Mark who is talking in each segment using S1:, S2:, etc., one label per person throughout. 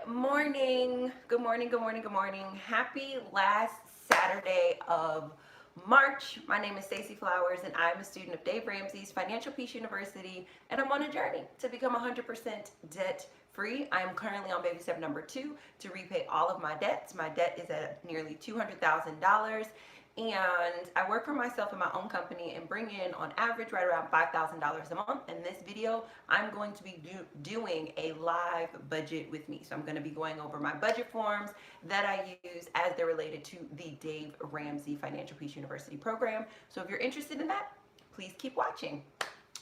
S1: morning. Good morning, good morning, good morning. Happy last Saturday of March. My name is Stacey Flowers and I'm a student of Dave Ramsey's Financial Peace University, and I'm on a journey to become 100% debt free. I am currently on baby step number 2 to repay all of my debts. My debt is at nearly $200,000, and I work for myself in my own company and bring in on average right around $5,000 a month. In this video, I'm going to be doing a live budget with me. So I'm going to be going over my budget forms that I use as they're related to the Dave Ramsey Financial Peace University program. So if you're interested in that, please keep watching.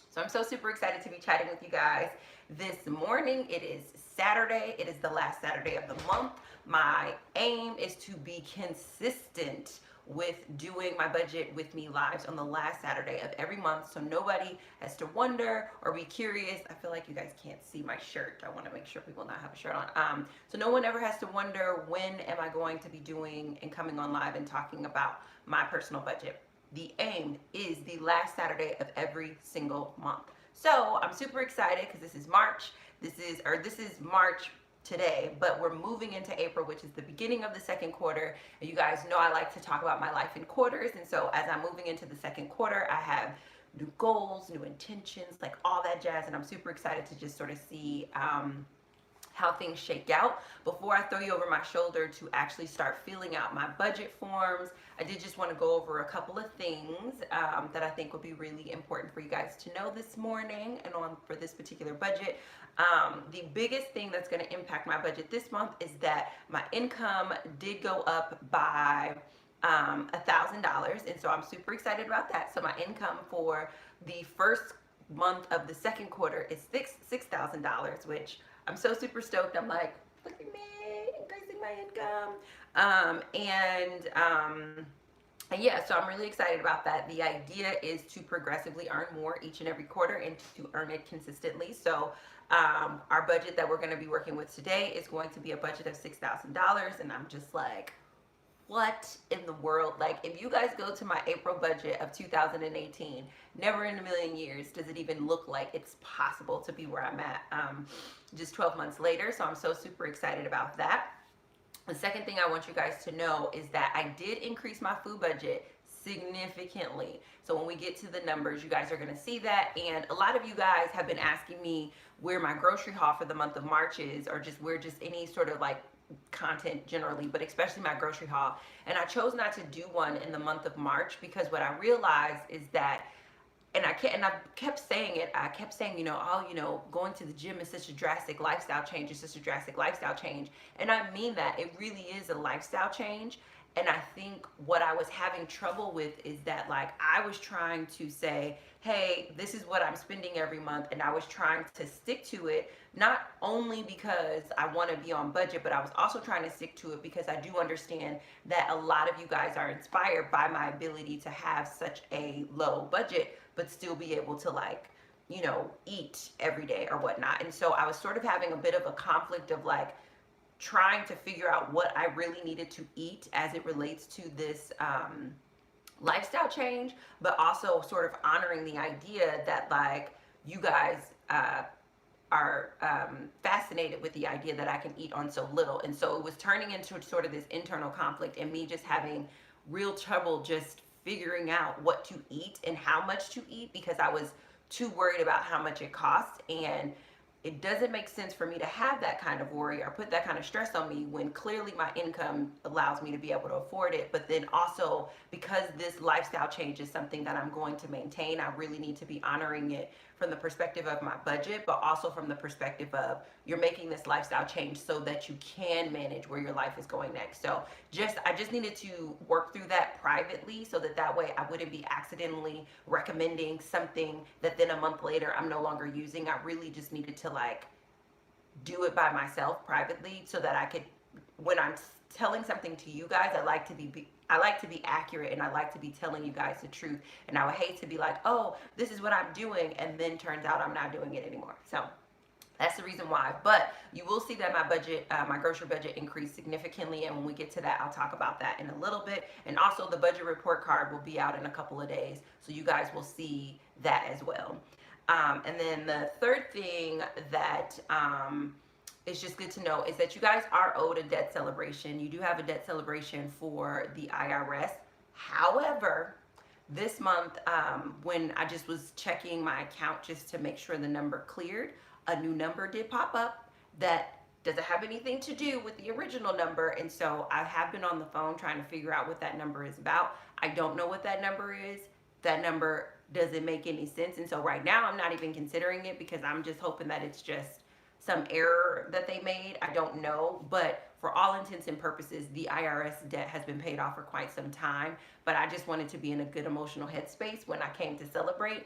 S1: So I'm so super excited to be chatting with you guys this morning. It is Saturday. It is the last Saturday of the month. My aim is to be consistent with doing my budget with me lives on the last Saturday of every month, so nobody has to wonder or be curious. I feel like you guys can't see my shirt. I want to make sure people not have a shirt on. So no one ever has to wonder when am I going to be doing and coming on live and talking about my personal budget. The aim is the last Saturday of every single month. So I'm super excited because this is March. This is March today, but we're moving into April, which is the beginning of the second quarter. And you guys know I like to talk about my life in quarters. And so as I'm moving into the second quarter, I have new goals, new intentions, like all that jazz. And I'm super excited to just sort of see how things shake out. Before I throw you over my shoulder to actually start filling out my budget forms, I did just want to go over a couple of things that I think would be really important for you guys to know this morning and on for this particular budget. The biggest thing that's going to impact my budget this month is that my income did go up by $1,000, and so I'm super excited about that. So my income for the first month of the second quarter is $6,000, which I'm so super stoked. I'm like, look at me increasing my income. And yeah, so I'm really excited about that. The idea is to progressively earn more each and every quarter and to earn it consistently. So our budget that we're going to be working with today is going to be a budget of $6,000, and I'm just like, what in the world? Like, if you guys go to my April budget of 2018, never in a million years does it even look like it's possible to be where I'm at just 12 months later. So I'm so super excited about that. The second thing I want you guys to know is that I did increase my food budget significantly. So when we get to the numbers, you guys are going to see that. And a lot of you guys have been asking me where my grocery haul for the month of March is, or just where just any sort of like content generally, but especially my grocery haul. And I chose not to do one in the month of March because what I realized is that, and I kept saying it, going to the gym is such a drastic lifestyle change. It's such a drastic lifestyle change. And I mean that. It really is a lifestyle change. And I think what I was having trouble with is that, like, I was trying to say, hey, this is what I'm spending every month. And I was trying to stick to it, not only because I want to be on budget, but I was also trying to stick to it because I do understand that a lot of you guys are inspired by my ability to have such a low budget, but still be able to, like, eat every day or whatnot. And so I was sort of having a bit of a conflict of, like, trying to figure out what I really needed to eat as it relates to this lifestyle change, but also sort of honoring the idea that, like, you guys are fascinated with the idea that I can eat on so little. And so it was turning into sort of this internal conflict and me just having real trouble just figuring out what to eat and how much to eat because I was too worried about how much it costs. And it doesn't make sense for me to have that kind of worry or put that kind of stress on me when clearly my income allows me to be able to afford it. But then also, because this lifestyle change is something that I'm going to maintain, I really need to be honoring it from the perspective of my budget, but also from the perspective of you're making this lifestyle change so that you can manage where your life is going next. So I just needed to work through that privately so that way I wouldn't be accidentally recommending something that then a month later I'm no longer using. I really just needed to, like, do it by myself privately so that I could, when I'm telling something to you guys, I like to be accurate, and I like to be telling you guys the truth. And I would hate to be like, oh, this is what I'm doing, and then turns out I'm not doing it anymore. So that's the reason why. But you will see that my budget, my grocery budget increased significantly. And when we get to that, I'll talk about that in a little bit. And also the budget report card will be out in a couple of days. So you guys will see that as well. And then the third thing that it's just good to know is that you guys are owed a debt celebration. You do have a debt celebration for the IRS. However, this month, when I just was checking my account just to make sure the number cleared, a new number did pop up that doesn't have anything to do with the original number. And so I have been on the phone trying to figure out what that number is about. I don't know what that number is. That number doesn't make any sense. And so right now I'm not even considering it because I'm just hoping that it's just some error that they made. I don't know. But for all intents and purposes, the IRS debt has been paid off for quite some time. But I just wanted to be in a good emotional headspace when I came to celebrate.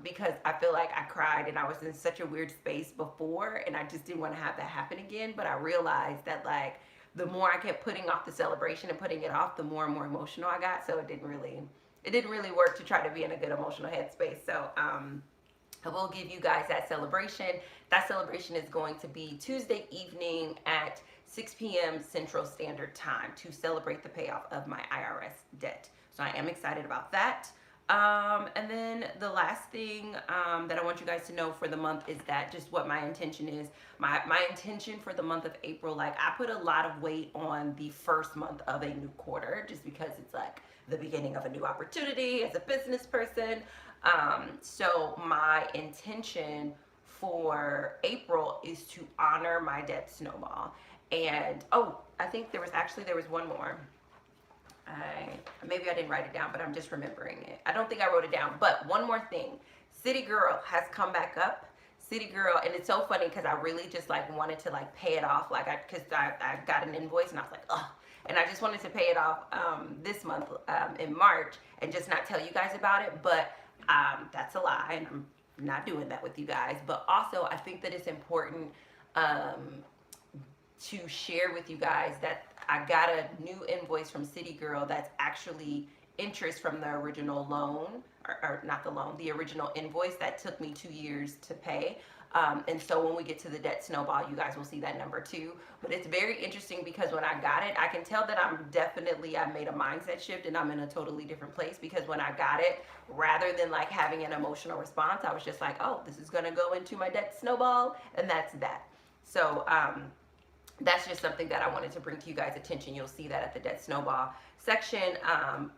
S1: Because I feel like I cried and I was in such a weird space before, and I just didn't want to have that happen again. But I realized that like the more I kept putting off the celebration and putting it off, the more and more emotional I got. So it didn't really work to try to be in a good emotional headspace. So I will give you guys that celebration. That celebration is going to be Tuesday evening at 6 p.m. Central Standard Time to celebrate the payoff of my IRS debt. So I am excited about that. And then the last thing that I want you guys to know for the month is that just what my intention is. My intention for the month of April, like I put a lot of weight on the first month of a new quarter just because it's like the beginning of a new opportunity as a business person. So my intention for April is to honor my debt snowball. And I think there was one more. Maybe I didn't write it down, but I'm just remembering it. I don't think I wrote it down, but one more thing. City Girl has come back up. City Girl, and it's so funny because I really just like wanted to like pay it off, like because I got an invoice and I was like, oh, and I just wanted to pay it off this month in March and just not tell you guys about it, but that's a lie, and I'm not doing that with you guys. But also, I think that it's important to share with you guys that I got a new invoice from City Girl that's actually interest from the original loan, or not the loan, the original invoice that took me 2 years to pay. And so when we get to the debt snowball, you guys will see that number too. But it's very interesting because when I got it, I can tell that I made a mindset shift and I'm in a totally different place, because when I got it, rather than like having an emotional response, I was just like, oh, this is going to go into my debt snowball, and that's that. So, that's just something that I wanted to bring to you guys' attention. You'll see that at the debt snowball section.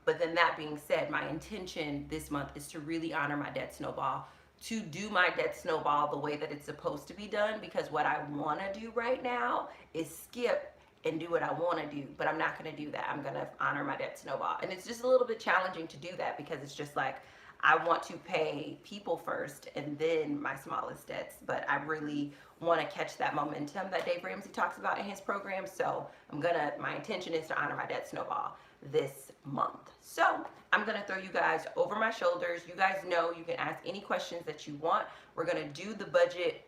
S1: But then that being said, my intention this month is to really honor my debt snowball, to do my debt snowball the way that it's supposed to be done, because what I want to do right now is skip and do what I want to do, but I'm not going to do that. I'm going to honor my debt snowball. And it's just a little bit challenging to do that because it's just like, I want to pay people first and then my smallest debts, but I really want to catch that momentum that Dave Ramsey talks about in his program. So my intention is to honor my debt snowball this month. So I'm going to throw you guys over my shoulders. You guys know you can ask any questions that you want. We're going to do the budget,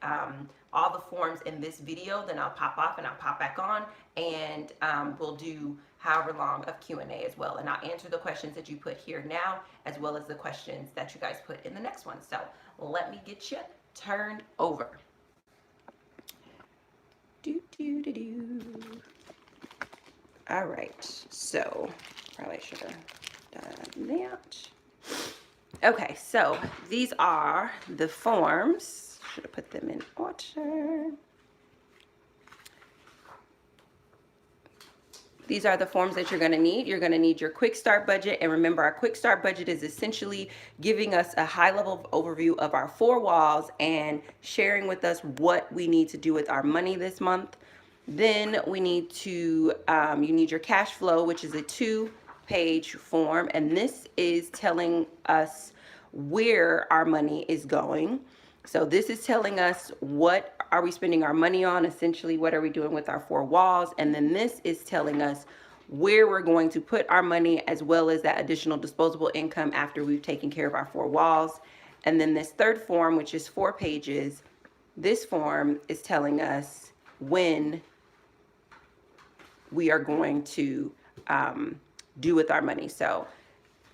S1: all the forms in this video, then I'll pop off and I'll pop back on, and we'll do however long of Q&A as well. And I'll answer the questions that you put here now, as well as the questions that you guys put in the next one. So let me get you turned over. All right, so probably should have done that. Okay, so these are the forms. Should have put them in order. These are the forms that you're going to need. You're going to need your quick start budget. And remember, our quick start budget is essentially giving us a high level overview of our 4 walls and sharing with us what we need to do with our money this month. Then we need to, you need your cash flow, which is a 2-page form. And this is telling us where our money is going. So this is telling us what are we spending our money on, essentially what are we doing with our 4 walls. And then this is telling us where we're going to put our money, as well as that additional disposable income after we've taken care of our 4 walls. And then this third form, which is 4 pages, this form is telling us when we are going to do with our money. So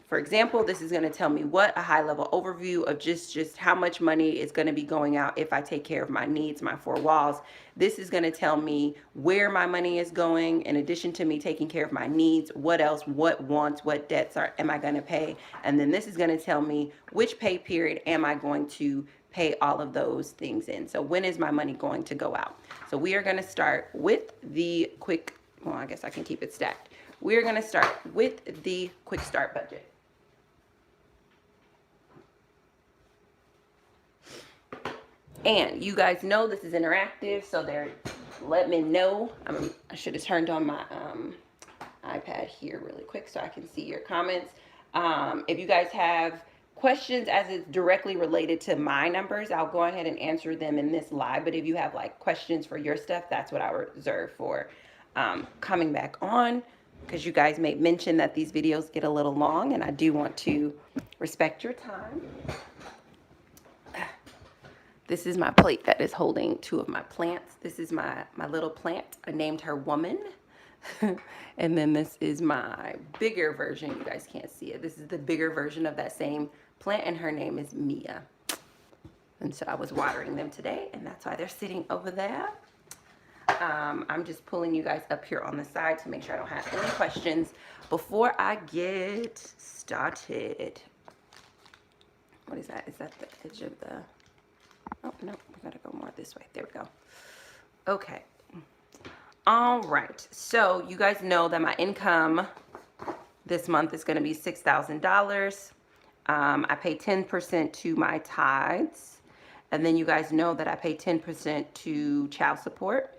S1: for example, this is going to tell me what a high level overview of just how much money is going to be going out if I take care of my needs, my 4 walls. This is going to tell me where my money is going in addition to me taking care of my needs. What else, what wants, what debts am I going to pay? And then this is going to tell me which pay period am I going to pay all of those things in. So when is my money going to go out? So we are going to start with the quick, well, I guess I can keep it stacked. We're going to start with the quick start budget. And you guys know this is interactive, so let me know. I should have turned on my iPad here really quick so I can see your comments. If you guys have questions as it's directly related to my numbers, I'll go ahead and answer them in this live. But if you have like questions for your stuff, that's what I reserve for coming back on, because you guys may mention that these videos get a little long, and I do want to respect your time. This is my plate that is holding two of my plants. This is my little plant. I named her Woman. And then this is my bigger version. You guys can't see it. This is the bigger version of that same plant, and her name is Mia. And so I was watering them today, and that's why they're sitting over there. I'm just pulling you guys up here on the side to make sure I don't have any questions before I get started. What is that? Is that the edge of the... Oh, no, we gotta go more this way. There we go. Okay. All right. So you guys know that my income this month is going to be $6,000. I pay 10% to my tithes. And then you guys know that I pay 10% to child support.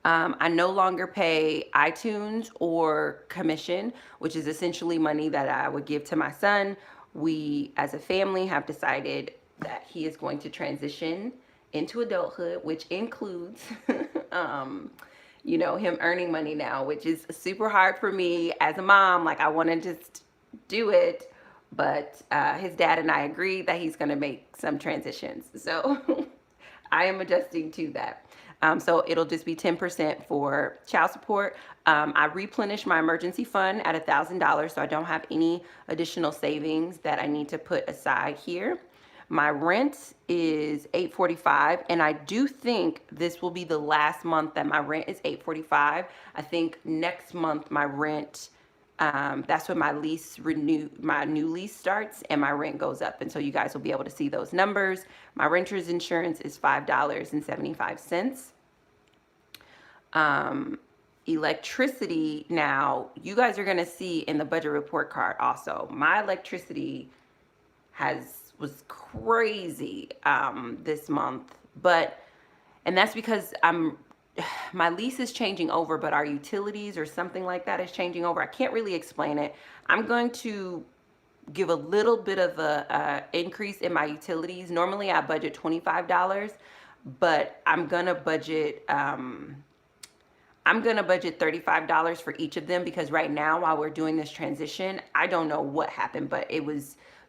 S1: I no longer pay iTunes or commission, which is essentially money that I would give to my son. We, as a family, have decided that he is going to transition into adulthood, which includes, you know, him earning money now, which is super hard for me as a mom. Like, I want to just do it, but his dad and I agreed that he's going to make some transitions. So I am adjusting to that. So it'll just be 10% for child support. I replenish my emergency fund at $1,000, so I don't have any additional savings that I need to put aside here. My rent is $845, and I do think this will be the last month that my rent is $845. I think next month my rent, that's when my new lease starts, and my rent goes up, and so you guys will be able to see those numbers. My renter's insurance is $5.75. Electricity, now you guys are gonna see in the budget report card also, my electricity was crazy this month, and that's because my lease is changing over, but our utilities or something like that is changing over. I can't really explain it. I'm going to give a little bit of a increase in my utilities. Normally I budget $25, but I'm gonna budget $35 for each of them, because right now, while we're doing this transition, I don't know what happened, but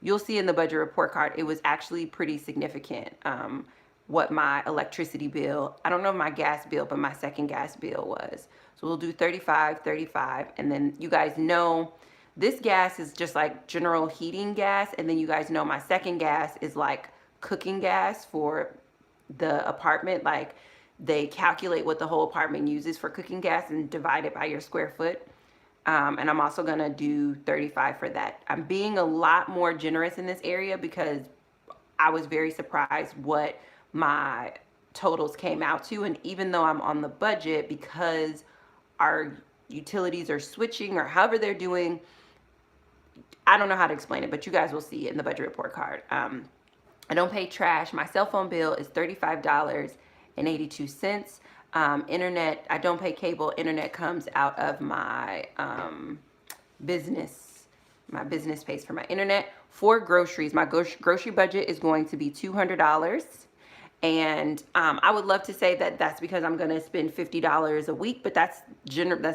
S1: you'll see in the budget report card, it was actually pretty significant what my electricity bill, I don't know my gas bill, but my second gas bill was. So we'll do 35, and then you guys know this gas is just like general heating gas, and then you guys know my second gas is like cooking gas for the apartment. Like, they calculate what the whole apartment uses for cooking gas and divide it by your square foot. And I'm also gonna do 35 for that. I'm being a lot more generous in this area because I was very surprised what my totals came out to. And even though I'm on the budget, because our utilities are switching or however they're doing, I don't know how to explain it, but you guys will see it in the budget report card. I don't pay trash. My cell phone bill is $35.82. Internet, I don't pay cable. Internet comes out of my business. My business pays for my internet. For groceries, my grocery budget is going to be $200. And I would love to say that that's because I'm going to spend $50 a week, but that's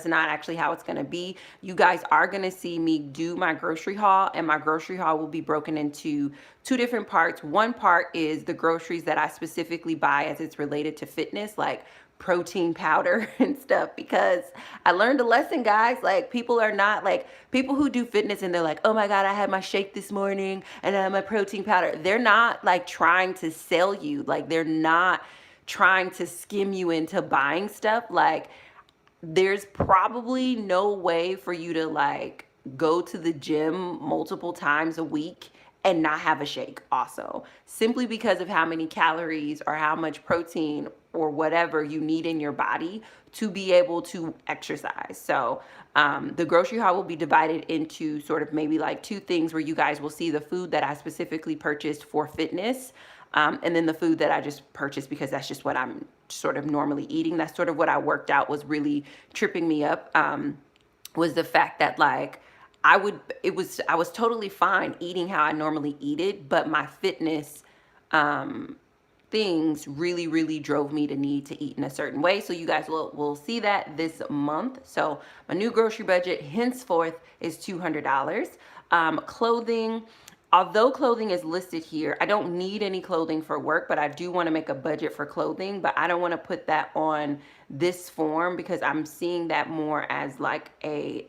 S1: not actually how it's going to be. You guys are going to see me do my grocery haul, and my grocery haul will be broken into two different parts. One part is the groceries that I specifically buy as it's related to fitness, like protein powder and stuff, because I learned a lesson, guys. Like, people are not like, people who do fitness and they're like, oh my God, I had my shake this morning and I had my protein powder. They're not like trying to sell you. Like, they're not trying to skim you into buying stuff. Like, there's probably no way for you to like go to the gym multiple times a week and not have a shake also, simply because of how many calories or how much protein or whatever you need in your body to be able to exercise. So the grocery haul will be divided into sort of maybe like two things where you guys will see the food that I specifically purchased for fitness, and then the food that I just purchased because that's just what I'm sort of normally eating. That's sort of what I worked out was really tripping me up, was the fact that like I was totally fine eating how I normally eat it, but my fitness things really drove me to need to eat in a certain way. So you guys will see that this month. So my new grocery budget henceforth is $200. Clothing, although clothing is listed here, I don't need any clothing for work, but I do want to make a budget for clothing, but I don't want to put that on this form because I'm seeing that more as like a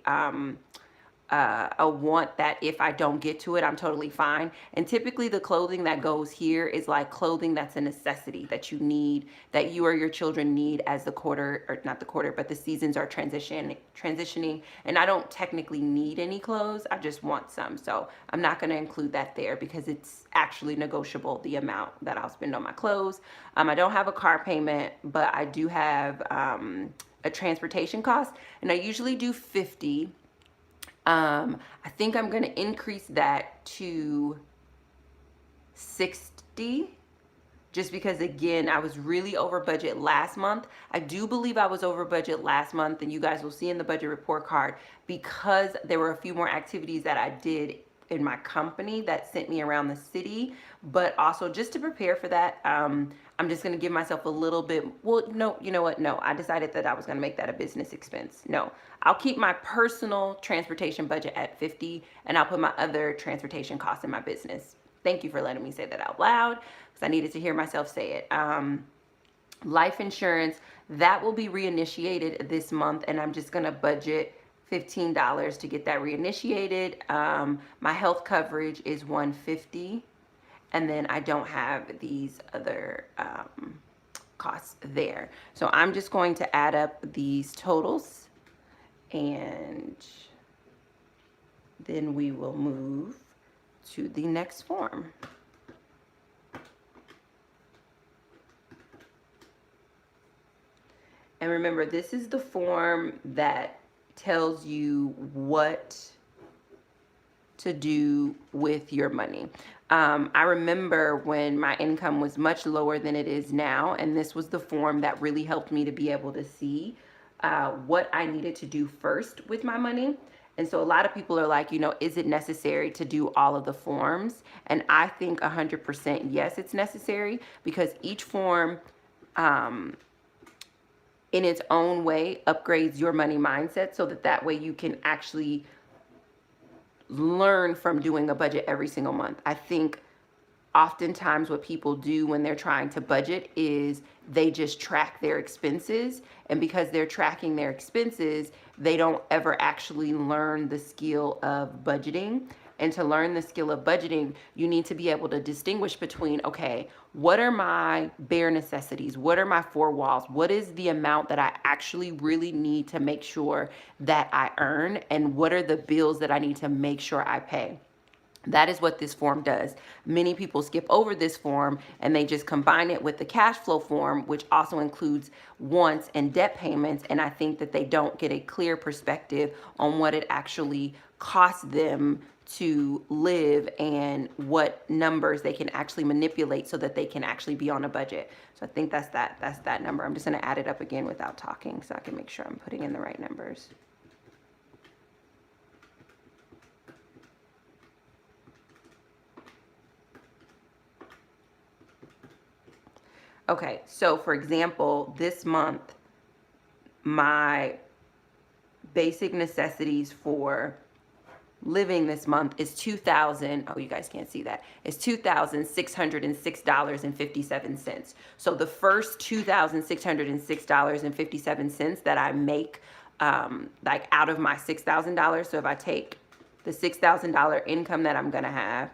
S1: want that if I don't get to it, I'm totally fine. And typically the clothing that goes here is like clothing that's a necessity that you need, that you or your children need as the quarter, or not the quarter, but the seasons are transitioning. And I don't technically need any clothes. I just want some. So I'm not going to include that there because it's actually negotiable, the amount that I'll spend on my clothes. I don't have a car payment, but I do have a transportation cost, and I usually do 50. I think I'm going to increase that to 60 just because, again, I was really over budget last month. I do believe I was over budget last month, and you guys will see in the budget report card because there were a few more activities that I did in my company that sent me around the city, but also just to prepare for that, I'm just going to give myself a little bit, well, no, you know what? No, I decided that I was going to make that a business expense. No, I'll keep my personal transportation budget at 50 and I'll put my other transportation costs in my business. Thank you for letting me say that out loud because I needed to hear myself say it. Life insurance, that will be reinitiated this month, and I'm just going to budget $15 to get that reinitiated. My health coverage is $150, and then I don't have these other costs there. So I'm just going to add up these totals, and then we will move to the next form. And remember, this is the form that tells you what to do with your money. I remember when my income was much lower than it is now, and this was the form that really helped me to be able to see what I needed to do first with my money. And so a lot of people are like, you know, is it necessary to do all of the forms? And I think 100% yes, it's necessary, because each form in its own way upgrades your money mindset so that way you can actually learn from doing a budget every single month. I think oftentimes what people do when they're trying to budget is they just track their expenses, and because they're tracking their expenses, they don't ever actually learn the skill of budgeting. And to learn the skill of budgeting, you need to be able to distinguish between, okay, what are my bare necessities? What are my four walls? What is the amount that I actually really need to make sure that I earn? And what are the bills that I need to make sure I pay? That is what this form does. Many people skip over this form and they just combine it with the cash flow form, which also includes wants and debt payments. And I think that they don't get a clear perspective on what it actually costs them to live and what numbers they can actually manipulate so that they can actually be on a budget. So I think that's that number. I'm just going to add it up again without talking so I can make sure I'm putting in the right numbers. Okay, so for example, this month, my basic necessities for living this month is $2,000. Oh, you guys can't see that. It's $2,606.57. So the first $2,606.57 that I make, like out of my $6,000. So if I take the $6,000 income that I'm gonna have,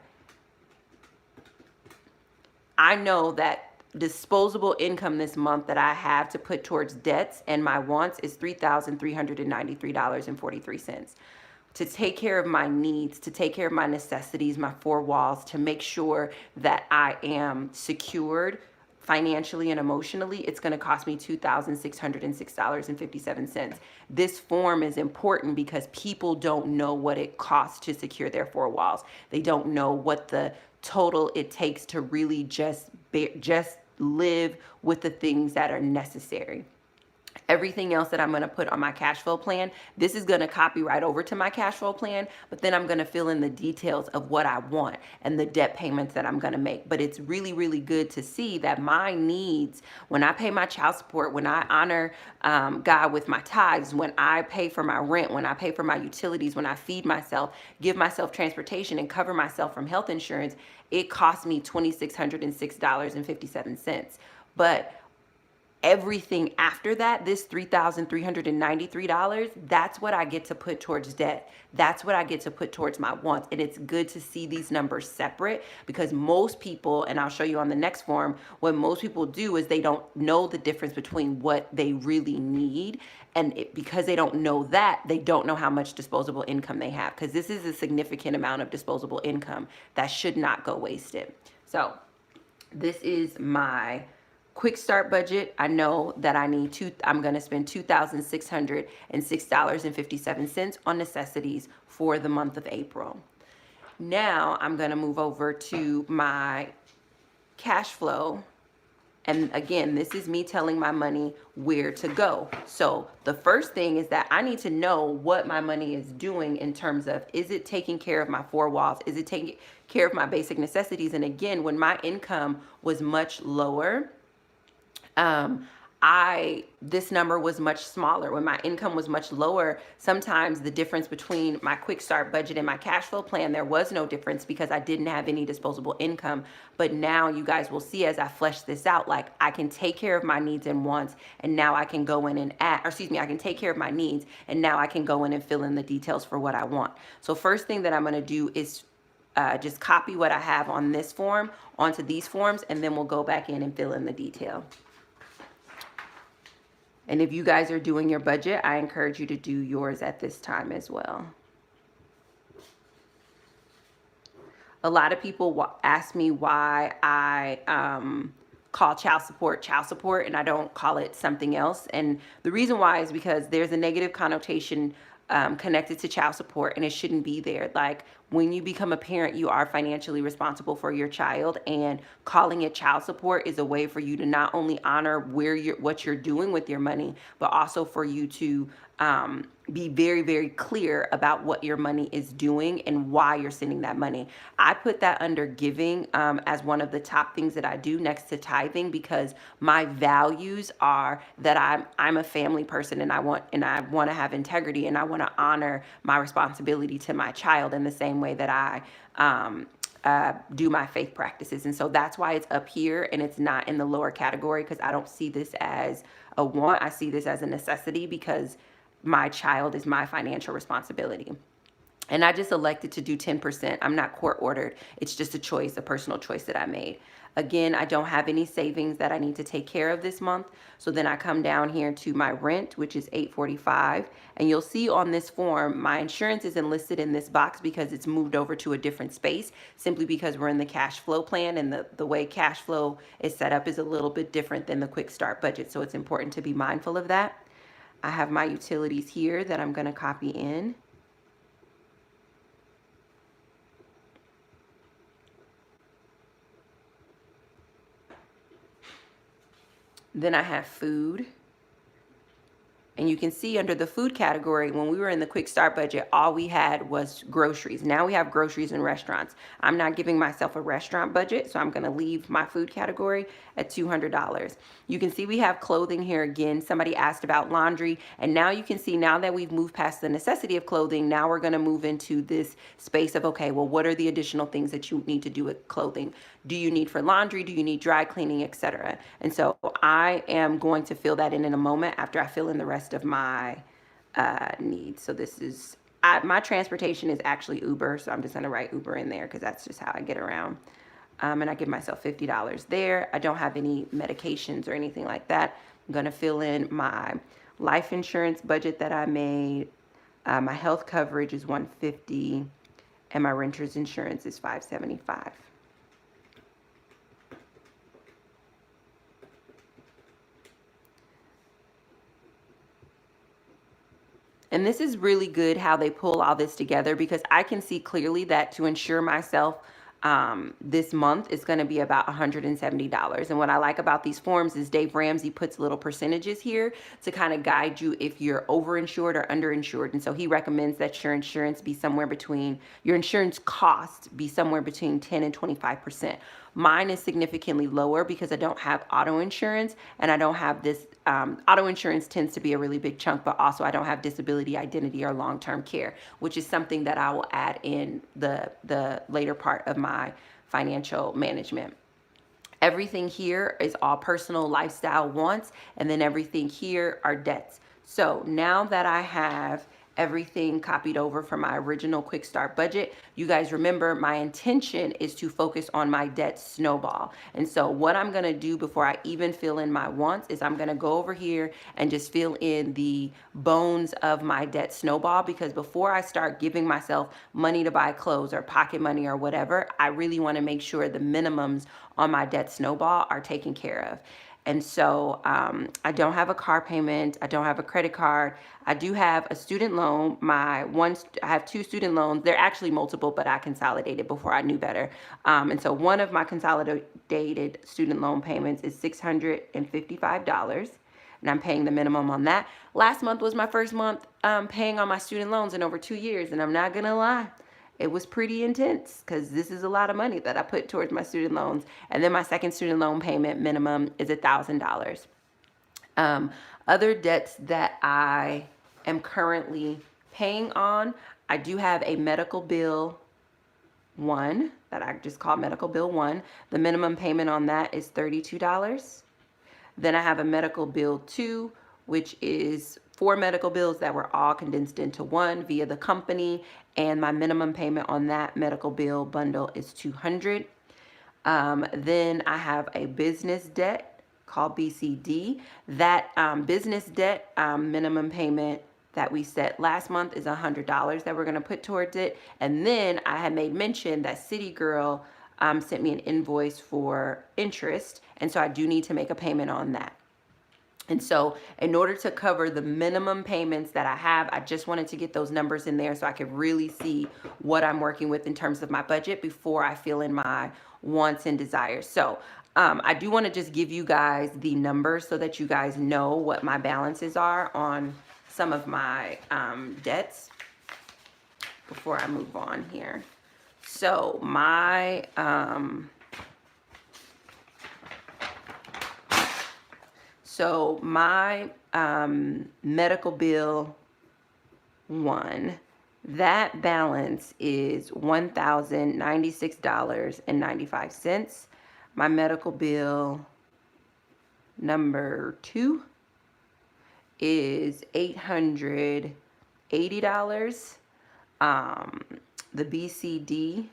S1: I know that disposable income this month that I have to put towards debts and my wants is $3,393.43. to take care of my needs, to take care of my necessities, my four walls, to make sure that I am secured financially and emotionally, it's going to cost me $2,606.57. This form is important because people don't know what it costs to secure their four walls. They don't know what the total it takes to really just live with the things that are necessary. Everything else that I'm going to put on my cash flow plan, this is going to copy right over to my cash flow plan, but then I'm going to fill in the details of what I want and the debt payments that I'm going to make. But it's really, really good to see that my needs, when I pay my child support, when I honor God with my tithes, when I pay for my rent, when I pay for my utilities, when I feed myself, give myself transportation, and cover myself from health insurance, it costs me $2,606.57. But everything after that, this $3,393, that's what I get to put towards debt. That's what I get to put towards my wants. And it's good to see these numbers separate, because most people, and I'll show you on the next form, what most people do is they don't know the difference between what they really need. And because they don't know that, they don't know how much disposable income they have, because this is a significant amount of disposable income that should not go wasted. So this is my quick start budget. I know that I'm going to spend $2,606.57 on necessities for the month of April. Now I'm going to move over to my cash flow. And again, this is me telling my money where to go. So the first thing is that I need to know what my money is doing in terms of, is it taking care of my four walls? Is it taking care of my basic necessities? And again, when my income was much lower, this number was much smaller. When my income was much lower, sometimes the difference between my quick start budget and my cash flow plan, there was no difference because I didn't have any disposable income. But now you guys will see as I flesh this out, like I can take care of my needs and wants, and now I can go in and I can take care of my needs, and now I can go in and fill in the details for what I want. So first thing that I'm going to do is just copy what I have on this form onto these forms, and then we'll go back in and fill in the detail. And if you guys are doing your budget, I encourage you to do yours at this time as well. A lot of people ask me why I call child support, and I don't call it something else. And the reason why is because there's a negative connotation connected to child support, and it shouldn't be there. Like, when you become a parent, you are financially responsible for your child, and calling it child support is a way for you to not only honor what you're doing with your money, but also for you to be very, very clear about what your money is doing and why you're sending that money. I put that under giving as one of the top things that I do next to tithing, because my values are that I'm a family person, and I want to have integrity, and I want to honor my responsibility to my child in the same way that I do my faith practices. And so that's why it's up here and it's not in the lower category, because I don't see this as a want. I see this as a necessity, because my child is my financial responsibility. And I just elected to do 10%. I'm not court ordered. It's just a choice, a personal choice that I made. Again, I don't have any savings that I need to take care of this month. So then I come down here to my rent, which is $845. And you'll see on this form, my insurance isn't listed in this box because it's moved over to a different space, simply because we're in the cash flow plan, and the way cash flow is set up is a little bit different than the quick start budget. So it's important to be mindful of that. I have my utilities here that I'm going to copy in. Then I have food. And you can see under the food category, when we were in the quick start budget, all we had was groceries. Now we have groceries and restaurants. I'm not giving myself a restaurant budget, so I'm going to leave my food category at $200. You can see we have clothing here again. Somebody asked about laundry, and now you can see, now that we've moved past the necessity of clothing, now we're going to move into this space of, okay, well, what are the additional things that you need to do with clothing? Do you need for laundry? Do you need dry cleaning, etc.? And so I am going to fill that in a moment after I fill in the rest of my needs. So this is, my transportation is actually Uber, so I'm just going to write Uber in there because that's just how I get around. And I give myself $50 there. I don't have any medications or anything like that. I'm going to fill in my life insurance budget that I made. My health coverage is $150, and my renter's insurance is $575. And this is really good how they pull all this together, because I can see clearly that to insure myself this month is going to be about $170. And what I like about these forms is Dave Ramsey puts little percentages here to kind of guide you if you're overinsured or underinsured. And so he recommends that your insurance be somewhere between, your insurance cost be somewhere between 10 and 25%. Mine is significantly lower because I don't have auto insurance, and I don't have this, auto insurance tends to be a really big chunk, but also I don't have disability, identity, or long-term care, which is something that I will add in the later part of my financial management. Everything here is all personal lifestyle wants, and then everything here are debts. So now that I have everything copied over from my original quick start budget, you guys remember my intention is to focus on my debt snowball. And so what I'm going to do before I even fill in my wants is I'm going to go over here and just fill in the bones of my debt snowball, because before I start giving myself money to buy clothes or pocket money or whatever, I really want to make sure the minimums on my debt snowball are taken care of. And so I don't have a car payment. I don't have a credit card. I do have a student loan. I have two student loans. They're actually multiple, but I consolidated before I knew better. And so one of my consolidated student loan payments is $655. And I'm paying the minimum on that. Last month was my first month paying on my student loans in over 2 years. And I'm not going to lie, it was pretty intense, because this is a lot of money that I put towards my student loans. And then my second student loan payment minimum is $1,000. Other debts that I am currently paying on, I do have a medical bill 1 that I just call medical bill 1. The minimum payment on that is $32. Then I have a medical bill 2, which is 4 medical bills that were all condensed into one via the company, and my minimum payment on that medical bill bundle is $200. Then I have a business debt called BCD. That business debt minimum payment that we set last month is $100 that we're going to put towards it. And then I had made mention that City Girl sent me an invoice for interest, and so I do need to make a payment on that. And so in order to cover the minimum payments that I have, I just wanted to get those numbers in there so I could really see what I'm working with in terms of my budget before I fill in my wants and desires. So I do want to just give you guys the numbers so that you guys know what my balances are on some of my debts before I move on here. So my medical bill 1, that balance is $1,096.95. My medical bill number 2 is $880. The BCD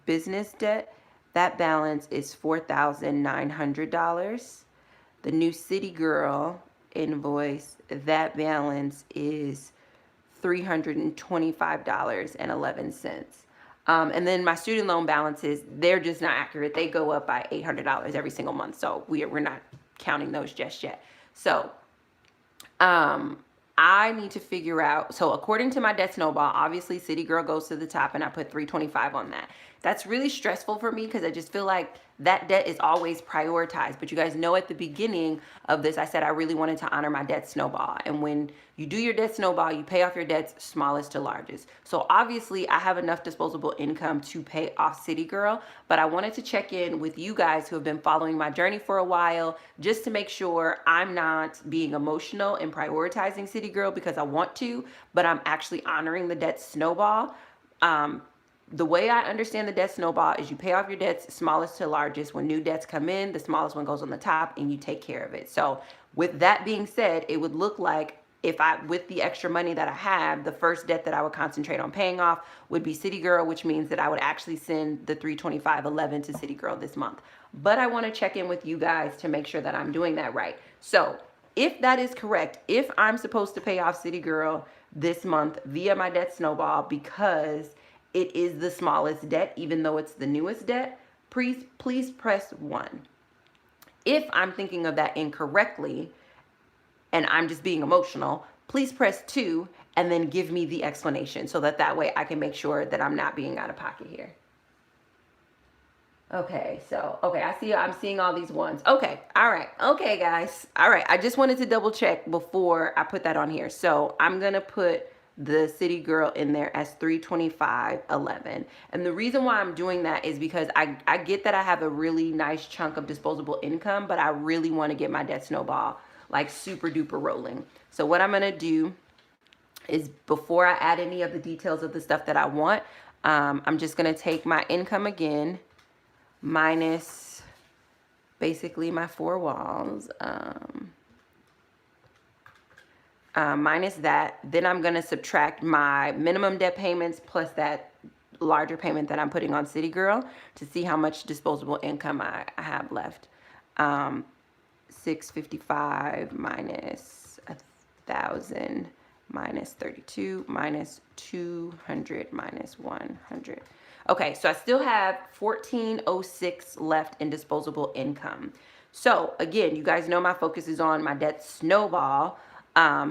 S1: business debt, that balance is $4,900. The new City Girl invoice, that balance is $325.11. And then my student loan balances, they're just not accurate. They go up by $800 every single month. So we're not counting those just yet. So I need to figure out, so according to my debt snowball, obviously City Girl goes to the top, and I put $325 on that. That's really stressful for me because I just feel like that debt is always prioritized. But you guys know at the beginning of this, I said I really wanted to honor my debt snowball. And when you do your debt snowball, you pay off your debts smallest to largest. So obviously I have enough disposable income to pay off City Girl, but I wanted to check in with you guys who have been following my journey for a while, just to make sure I'm not being emotional and prioritizing City Girl because I want to, but I'm actually honoring the debt snowball. The way I understand the debt snowball is you pay off your debts smallest to largest. When new debts come in, the smallest one goes on the top and you take care of it. So with that being said, it would look like if with the extra money that I have, the first debt that I would concentrate on paying off would be City Girl, which means that I would actually send the $325.11 to City Girl this month. But I want to check in with you guys to make sure that I'm doing that right. So if that is correct, if I'm supposed to pay off City Girl this month via my debt snowball because it is the smallest debt, even though it's the newest debt, please press 1. If I'm thinking of that incorrectly and I'm just being emotional, please press 2 and then give me the explanation so that way I can make sure that I'm not being out of pocket here. Okay, so, okay, I'm seeing all these ones. Okay, all right, okay, guys. All right, I just wanted to double check before I put that on here. So I'm gonna put the City Girl in there as 325.11. And the reason why I'm doing that is because I get that I have a really nice chunk of disposable income, but I really want to get my debt snowball like super duper rolling. So what I'm gonna do is, before I add any of the details of the stuff that I want, I'm just gonna take my income again, minus basically my 4 walls, minus that. Then I'm going to subtract my minimum debt payments plus that larger payment that I'm putting on City Girl to see how much disposable income I have left. 655 minus 1,000 minus 32 minus 200 minus 100. Okay, so I still have 1406 left in disposable income. So again, you guys know my focus is on my debt snowball.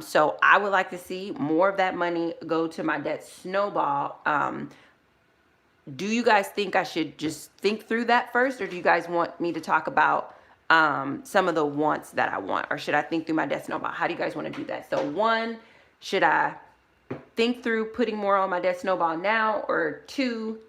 S1: So I would like to see more of that money go to my debt snowball. Do you guys think I should just think through that first, or do you guys want me to talk about some of the wants that I want, or should I think through my debt snowball? How do you guys want to do that? So 1, should I think through putting more on my debt snowball now, or 2,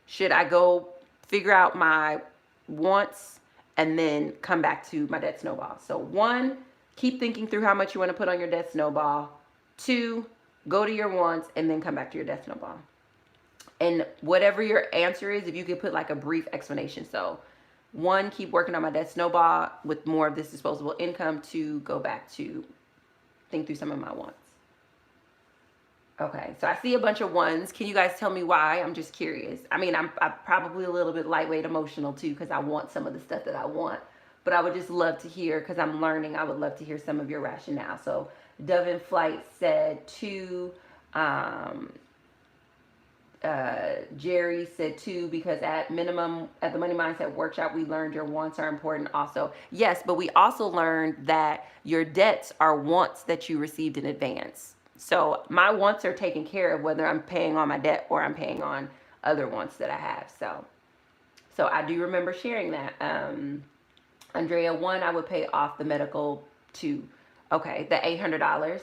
S1: should I go figure out my wants and then come back to my debt snowball? So 1, keep thinking through how much you want to put on your debt snowball. 2, go to your wants and then come back to your debt snowball. And whatever your answer is, if you could put like a brief explanation. So 1, keep working on my debt snowball with more of this disposable income. 2, go back to think through some of my wants. Okay, so I see a bunch of 1s. Can you guys tell me why? I'm just curious. I mean, I'm probably a little bit lightweight emotional too, because I want some of the stuff that I want. But I would just love to hear, because I'm learning, I would love to hear some of your rationale. So Dove in Flight said 2. Jerry said 2, because at minimum, at the Money Mindset Workshop, we learned your wants are important also. Yes, but we also learned that your debts are wants that you received in advance. So my wants are taken care of whether I'm paying on my debt or I'm paying on other wants that I have. So I do remember sharing that. Andrea, 1, I would pay off the medical. 2, okay, the $800.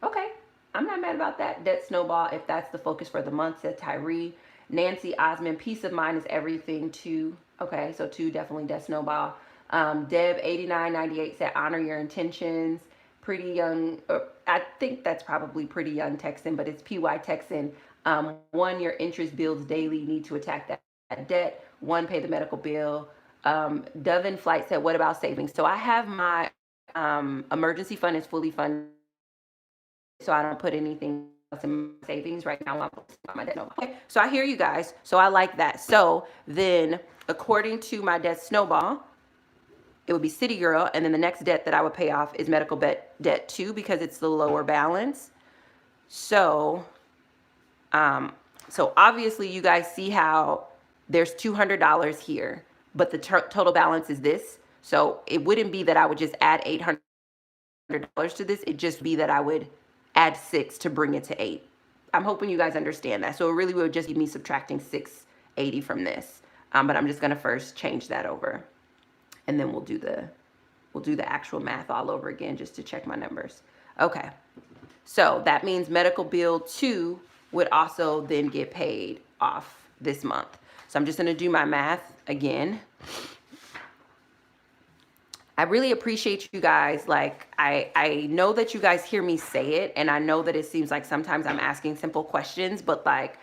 S1: Okay, I'm not mad about that. Debt snowball, if that's the focus for the month, said Tyree. Nancy Osmond, peace of mind is everything. 2, okay, so 2, definitely debt snowball. Deb 8998 said honor your intentions. Pretty young, I think that's probably Pretty Young Texan, but it's PY Texan. 1, your interest builds daily, need to attack that debt. 1, pay the medical bill. Dove in Flight said, what about savings? So I have my emergency fund is fully funded, so I don't put anything else in my savings right now. I'm my debt. Okay, so I hear you guys. So I like that. So then, according to my debt snowball, it would be City Girl, and then the next debt that I would pay off is medical debt 2, because it's the lower balance. So, so obviously you guys see how there's $200 here, but the total balance is this. So it wouldn't be that I would just add $800 to this. It'd just be that I would add 6 to bring it to 8. I'm hoping you guys understand that. So it really would just be me subtracting 680 from this. But I'm just gonna first change that over, and then we'll do the actual math all over again just to check my numbers. Okay, so that means medical bill 2 would also then get paid off this month. So I'm just gonna do my math again. I really appreciate you guys. Like, I know that you guys hear me say it, and I know that it seems like sometimes I'm asking simple questions, but like,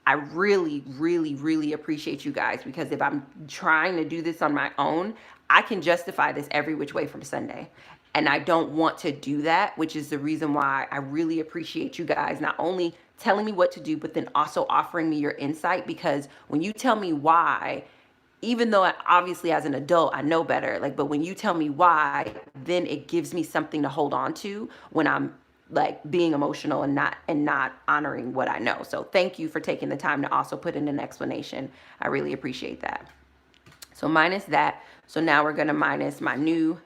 S1: I really, really, really appreciate you guys, because if I'm trying to do this on my own, I can justify this every which way from Sunday. And I don't want to do that, which is the reason why I really appreciate you guys not only telling me what to do, but then also offering me your insight. Because when you tell me why, even though obviously as an adult I know better, like, but when you tell me why, then it gives me something to hold on to when I'm like being emotional and not honoring what I know. So thank you for taking the time to also put in an explanation. I really appreciate that. So minus that. So now we're gonna minus my new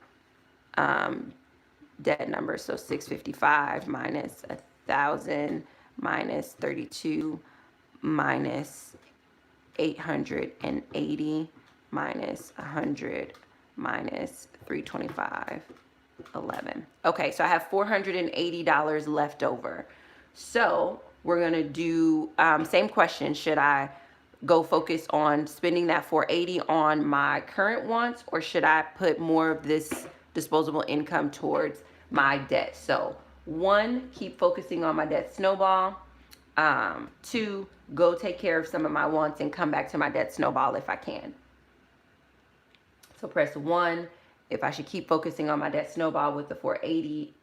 S1: debt number. So 655 minus 1,000 minus 32 minus 880 minus 100 minus 325, 11. Okay, so I have $480 left over. So we're gonna do same question. Should I go focus on spending that 480 on my current wants, or should I put more of this disposable income towards my debt? So 1, keep focusing on my debt snowball. 2, go take care of some of my wants and come back to my debt snowball if I can. So press 1 if I should keep focusing on my debt snowball with the 480,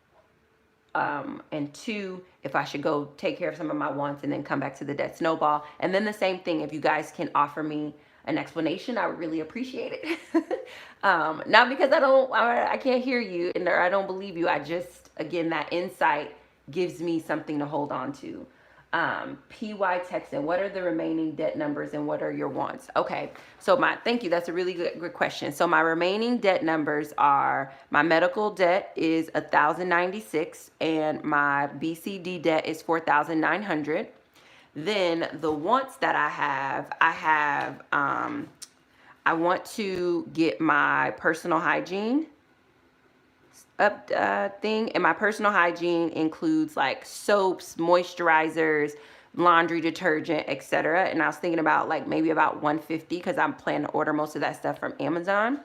S1: and 2 if I should go take care of some of my wants and then come back to the debt snowball. And then the same thing, if you guys can offer me an explanation, I would really appreciate it. Not because I can't hear you and or I don't believe you. I just, again, that insight gives me something to hold on to. PY Texan, what are the remaining debt numbers and what are your wants? Okay, so thank you, that's a really good question. So my remaining debt numbers are, my medical debt is 1,096 and my BCD debt is 4,900. Then the wants that I have, I want to get my personal hygiene up thing, and my personal hygiene includes like soaps, moisturizers, laundry detergent, etc. And I was thinking about like maybe about 150 because I'm planning to order most of that stuff from Amazon.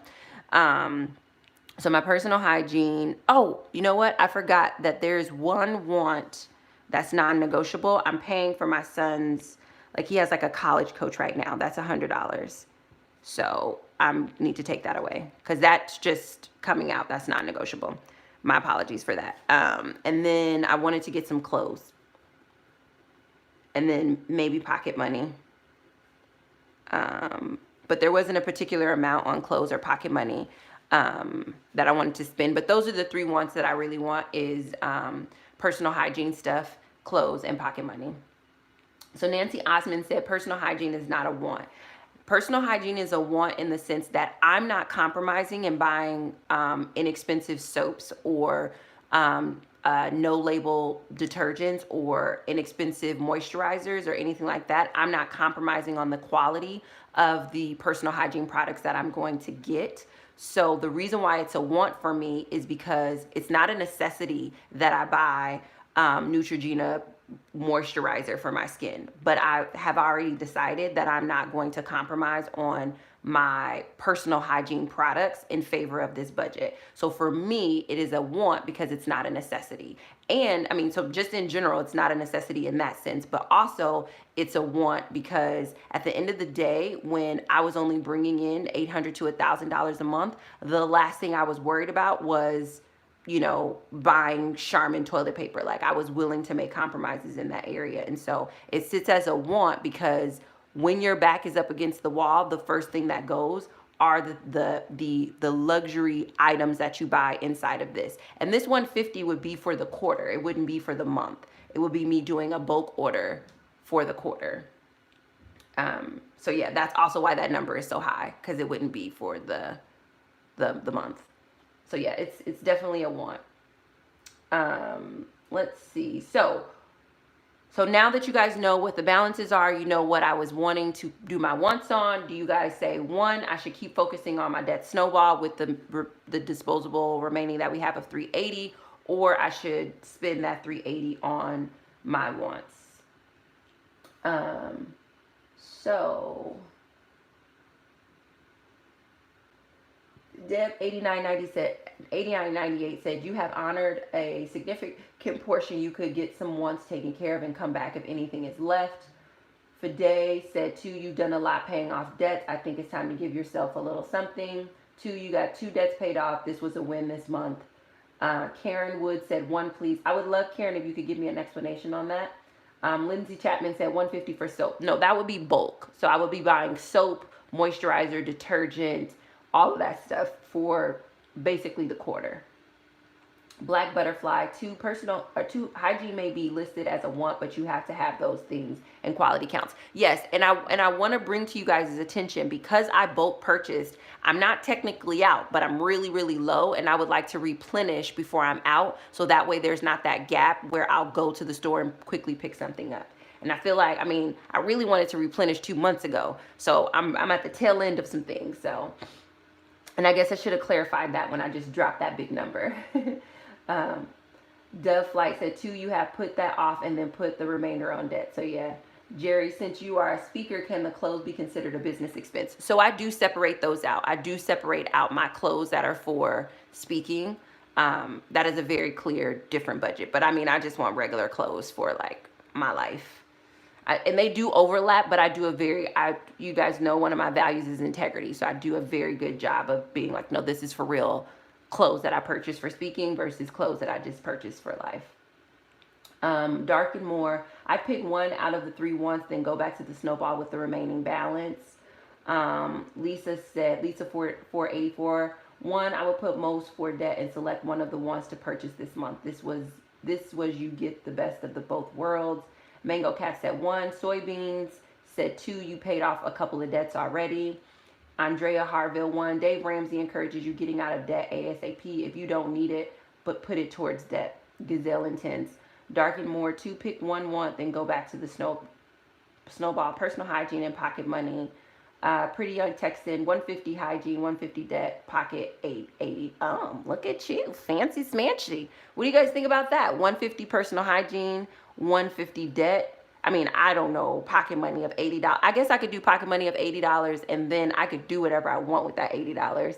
S1: So my personal hygiene. Oh, you know what? I forgot that there's one want that's non-negotiable. I'm paying for my son's, like he has like a college coach right now. That's $100. So I need to take that away because that's just coming out. That's not negotiable. My apologies for that. And then I wanted to get some clothes. And then maybe pocket money. But there wasn't a particular amount on clothes or pocket money that I wanted to spend. But those are the 3 wants that I really want is personal hygiene stuff, clothes, and pocket money. So Nancy Osmond said personal hygiene is not a want. Personal hygiene is a want in the sense that I'm not compromising and buying inexpensive soaps or no label detergents or inexpensive moisturizers or anything like that. I'm not compromising on the quality of the personal hygiene products that I'm going to get. So the reason why it's a want for me is because it's not a necessity that I buy Neutrogena moisturizer for my skin, but I have already decided that I'm not going to compromise on my personal hygiene products in favor of this budget. So for me, it is a want because it's not a necessity. And I mean, so just in general, it's not a necessity in that sense, but also it's a want because at the end of the day, when I was only bringing in $800 to $1,000 a month, the last thing I was worried about was, you know, buying Charmin toilet paper. Like I was willing to make compromises in that area. And so it sits as a want because when your back is up against the wall, the first thing that goes are the luxury items that you buy inside of this. And this 150 would be for the quarter. It wouldn't be for the month. It would be me doing a bulk order for the quarter. So yeah, that's also why that number is so high, because it wouldn't be for the month. So yeah, it's definitely a want. Let's see. So now that you guys know what the balances are, you know what I was wanting to do my wants on. Do you guys say, 1, I should keep focusing on my debt snowball with the disposable remaining that we have of 380, or I should spend that 380 on my wants? So Deb 8998 said, you have honored a significant portion. You could get some wants taken care of and come back if anything is left. Fide said, 2, you've done a lot paying off debts. I think it's time to give yourself a little something. 2, you got 2 debts paid off. This was a win this month. Karen Wood said, 1, please. I would love, Karen, if you could give me an explanation on that. Lindsay Chapman said 150 for soap. No, that would be bulk. So I would be buying soap, moisturizer, detergent, all of that stuff for basically the quarter. Black butterfly, two hygiene may be listed as a want, but you have to have those things and quality counts. Yes, and I want to bring to you guys' attention, because I bulk purchased, I'm not technically out, but I'm really, really low, and I would like to replenish before I'm out, so that way there's not that gap where I'll go to the store and quickly pick something up. And I feel like, I mean, I really wanted to replenish 2 months ago, so I'm at the tail end of some things. So, and I guess I should have clarified that when I just dropped that big number. Um, Dove Flight said, two, you have put that off and then put the remainder on debt. So yeah, Jerry, since you are a speaker, can the clothes be considered a business expense? So I do separate those out. I do separate out my clothes that are for speaking. That is a very clear, different budget. But I mean, I just want regular clothes for like my life. And they do overlap, but I do you guys know one of my values is integrity. So I do a very good job of being like, no, this is for real clothes that I purchased for speaking versus clothes that I just purchased for life. Dark and More, I pick one out of the 3 wants, then go back to the snowball with the remaining balance. Lisa 484, one, I would put most for debt and select one of the wants to purchase this month. This was you get the best of the both worlds. Mango Cat said 1, soybeans said 2, you paid off a couple of debts already. Andrea Harville 1, Dave Ramsey encourages you getting out of debt ASAP if you don't need it, but put it towards debt. Gazelle Intense. Dark and More 2, pick one want, then go back to the snowball, personal hygiene and pocket money. Pretty Young Texan 150 hygiene, 150 debt, pocket 880. Look at you, fancy smanchy. What do you guys think about that? 150 personal hygiene, 150 debt. I mean, I don't know, pocket money of $80. I guess I could do pocket money of $80 and then I could do whatever I want with that $80.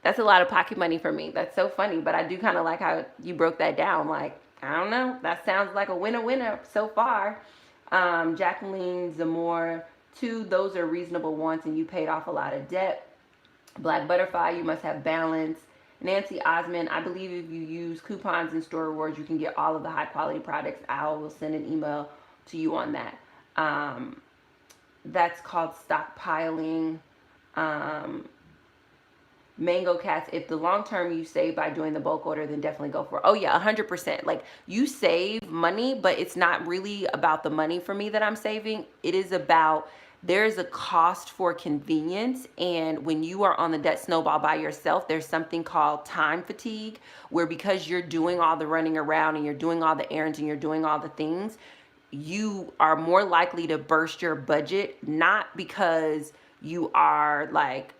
S1: That's a lot of pocket money for me. That's so funny, but I do kind of like how you broke that down. Like, I don't know, that sounds like a winner so far. Jacqueline Zamore 2, those are reasonable wants and you paid off a lot of debt. Black Butterfly, you must have balance. Nancy Osmond, I believe if you use coupons and store rewards, you can get all of the high quality products. I will send an email to you on that. That's called stockpiling. Mango Cats, if the long term you save by doing the bulk order, then definitely go for it. Oh yeah, 100%. Like, you save money, but it's not really about the money for me that I'm saving. It is about, there is a cost for convenience, and when you are on the debt snowball by yourself, there's something called time fatigue, where because you're doing all the running around and you're doing all the errands and you're doing all the things, you are more likely to burst your budget, not because you are like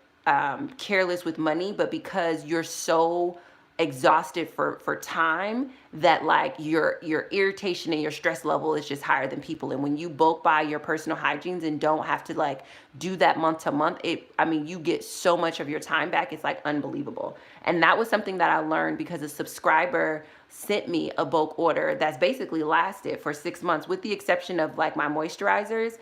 S1: careless with money, but because you're so exhausted for time that like your irritation and your stress level is just higher than people. And when you bulk buy your personal hygienes and don't have to like do that month to month, I mean, you get so much of your time back. It's like unbelievable. And that was something that I learned because a subscriber sent me a bulk order that's basically lasted for 6 months, with the exception of like my moisturizers.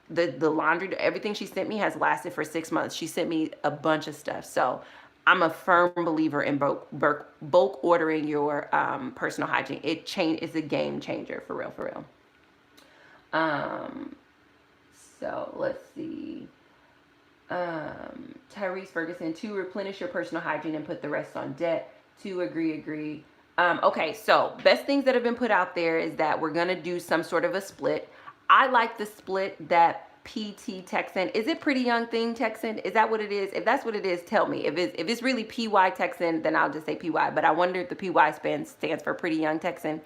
S1: The laundry, everything she sent me has lasted for 6 months. She sent me a bunch of stuff. So I'm a firm believer in bulk ordering your personal hygiene. It's a game changer, for real. So let's see. Tyrese Ferguson, 2, replenish your personal hygiene and put the rest on debt. 2, agree. Okay, so best things that have been put out there is that we're gonna do some sort of a split. I like the split that PT Texan. Is it Pretty Young Thing Texan? Is that what it is? If that's what it is, tell me. If it's really PY Texan, then I'll just say PY. But I wonder if the PY stands for Pretty Young Texan.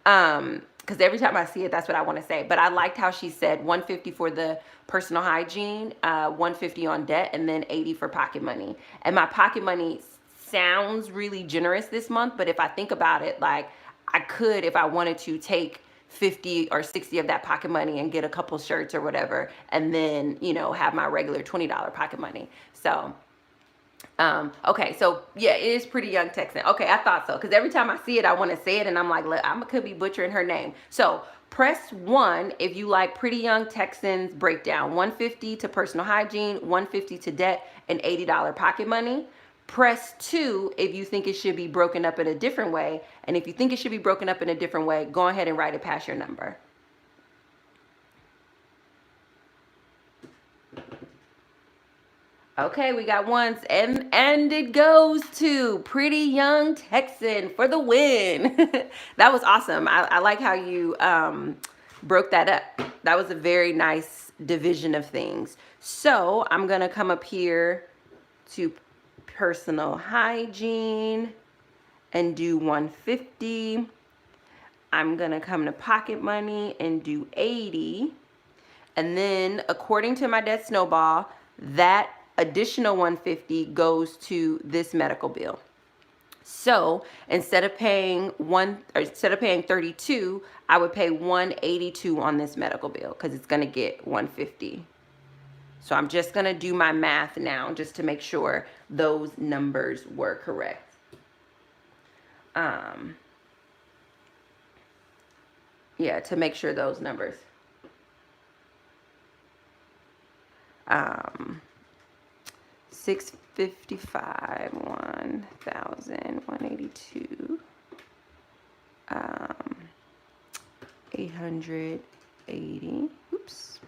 S1: Because every time I see it, that's what I want to say. But I liked how she said 150 for the personal hygiene, 150 on debt, and then 80 for pocket money. And my pocket money sounds really generous this month, but if I think about it, like, I could, if I wanted to, take 50 or 60 of that pocket money and get a couple shirts or whatever, and then, you know, have my regular $20 pocket money. So okay, so yeah, it is Pretty Young Texan. Okay, I thought so, because every time I see it, I want to say it, and I'm like, I could be butchering her name. So press 1 if you like Pretty Young Texan's breakdown. 150 to personal hygiene, 150 to debt, and $80 pocket money. Press 2 if you think it should be broken up in a different way. And if you think it should be broken up in a different way, go ahead and write it past your number. Okay, we got once, and it goes to Pretty Young Texan for the win. That was awesome. I like how you broke that up. That was a very nice division of things. So I'm gonna come up here to personal hygiene and do 150. I'm gonna come to pocket money and do 80. And then according to my debt snowball, that additional 150 goes to this medical bill. So instead of paying 32, I would pay 182 on this medical bill because it's gonna get 150. So I'm just gonna do my math now just to make sure those numbers were correct. Yeah, to make sure those numbers. 655, 1,182, 880. Oops.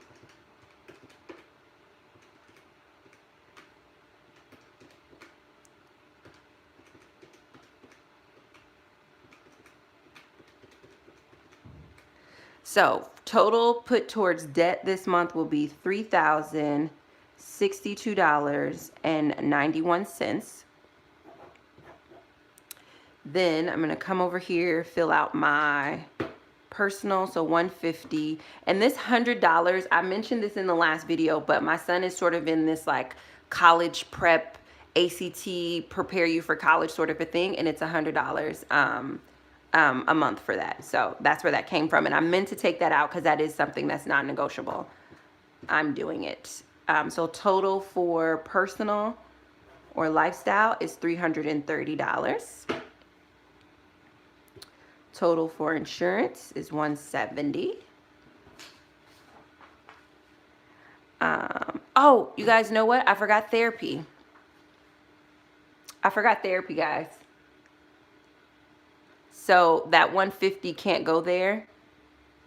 S1: So total put towards debt this month will be $3,062.91. Then I'm gonna come over here, fill out my personal, so 150. And this $100, I mentioned this in the last video, but my son is sort of in this like college prep, ACT, prepare you for college sort of a thing, and it's $100 a month for that. So that's where that came from, and I meant to take that out because that is something that's not negotiable. I'm doing it. So total for personal or lifestyle is $330. Total for insurance is $170. Oh, you guys know what? I forgot therapy. Guys. So that 150 can't go there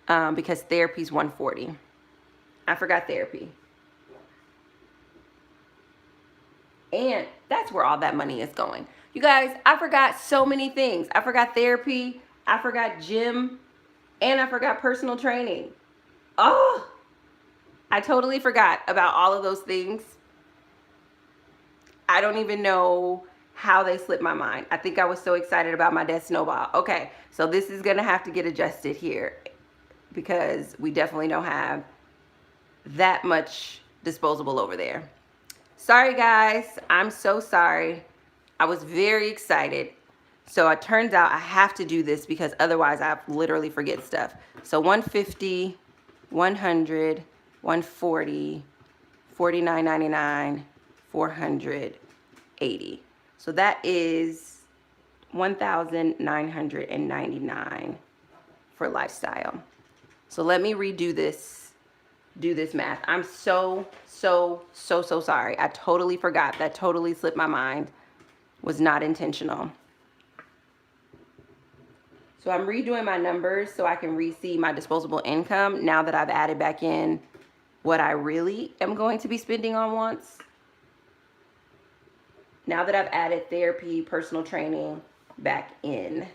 S1: because therapy's 140. I forgot therapy. And that's where all that money is going. You guys, I forgot so many things. I forgot therapy, I forgot gym, and I forgot personal training. Oh, I totally forgot about all of those things. I don't even know how they slipped my mind. I think I was so excited about my debt snowball. Okay, so this is gonna have to get adjusted here because we definitely don't have that much disposable over there. Sorry guys, I'm so sorry. I was very excited. So it turns out I have to do this because otherwise I literally forget stuff. So 150, 100, 140, 49.99, 480. So that is 1,999 for lifestyle. So let me redo this, do this math. I'm so sorry. I totally forgot. That totally slipped my mind. Was not intentional. So I'm redoing my numbers so I can re-see my disposable income now that I've added back in what I really am going to be spending on wants. Now that I've added therapy, personal training back in.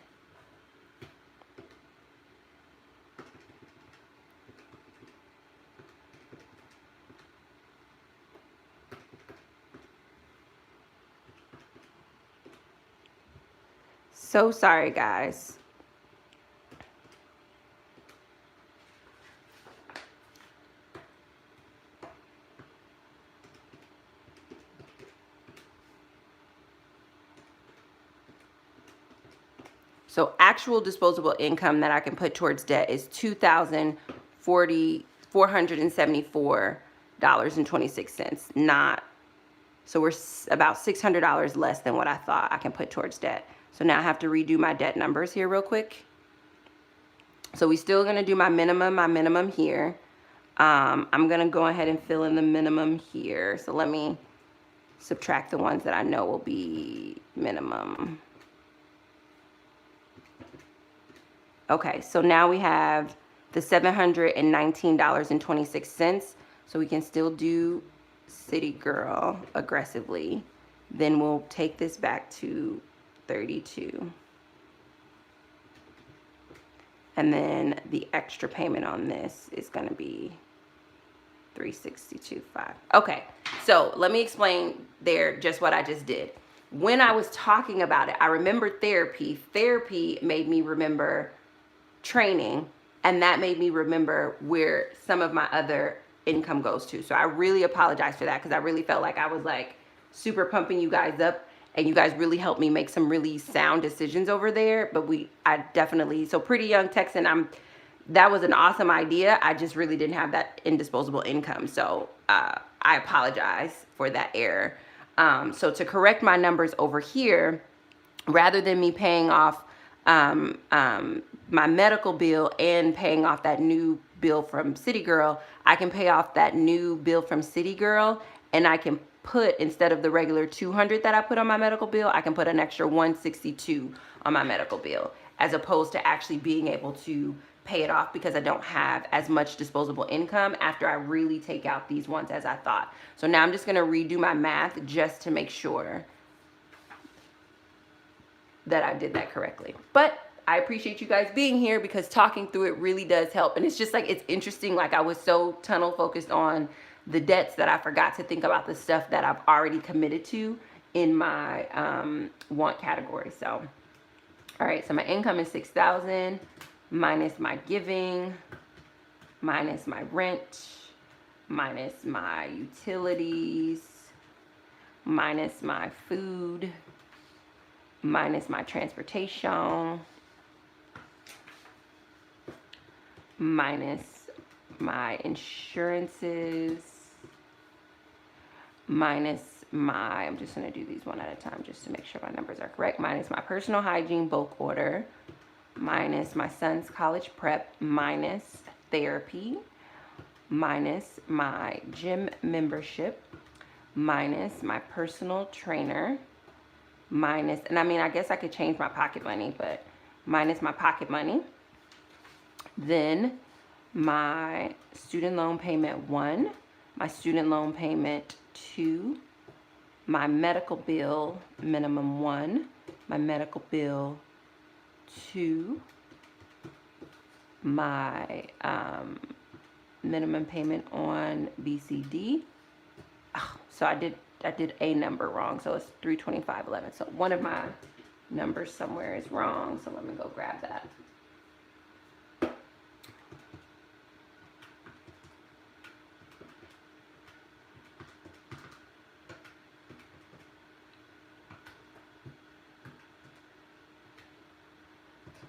S1: So sorry, guys. So actual disposable income that I can put towards debt is $2,474.26. Not, so we're about $600 less than what I thought I can put towards debt. So now I have to redo my debt numbers here real quick. So we still gonna do my minimum here. I'm gonna go ahead and fill in the minimum here. So let me subtract the ones that I know will be minimum. Okay, so now we have the $719.26. So we can still do City Girl aggressively, then we'll take this back to 32. And then the extra payment on this is going to be 362.5. Okay, so let me explain there just what I just did. When I was talking about it, I remembered therapy. Therapy made me remember training, and that made me remember where some of my other income goes to. So I really apologize for that, because I really felt like I was like super pumping you guys up, and you guys really helped me make some really sound decisions over there. But I definitely, so Pretty Young Texan, that was an awesome idea. I just really didn't have that indisposable income. So I apologize for that error. So to correct my numbers over here, rather than me paying off my medical bill and paying off that new bill from City Girl, I can pay off that new bill from City Girl, and I can put, instead of the regular 200 that I put on my medical bill, I can put an extra 162 on my medical bill, as opposed to actually being able to pay it off, because I don't have as much disposable income after I really take out these ones as I thought. So now I'm just going to redo my math just to make sure that I did that correctly. But I appreciate you guys being here, because talking through it really does help. And it's just like, it's interesting. Like, I was so tunnel focused on the debts that I forgot to think about the stuff that I've already committed to in my want category. So, all right, so my income is 6,000 minus my giving, minus my rent, minus my utilities, minus my food, minus my transportation, minus my insurances, minus my, I'm just going to do these one at a time just to make sure my numbers are correct, minus my personal hygiene bulk order, minus my son's college prep, minus therapy, minus my gym membership, minus my personal trainer, minus, and I mean, I guess I could change my pocket money, but minus my pocket money. Then my student loan payment 1, my student loan payment 2, my medical bill minimum 1, my medical bill 2, my minimum payment on BCD. Oh, so I did a number wrong, so it's 325.11. So one of my numbers somewhere is wrong, so let me go grab that.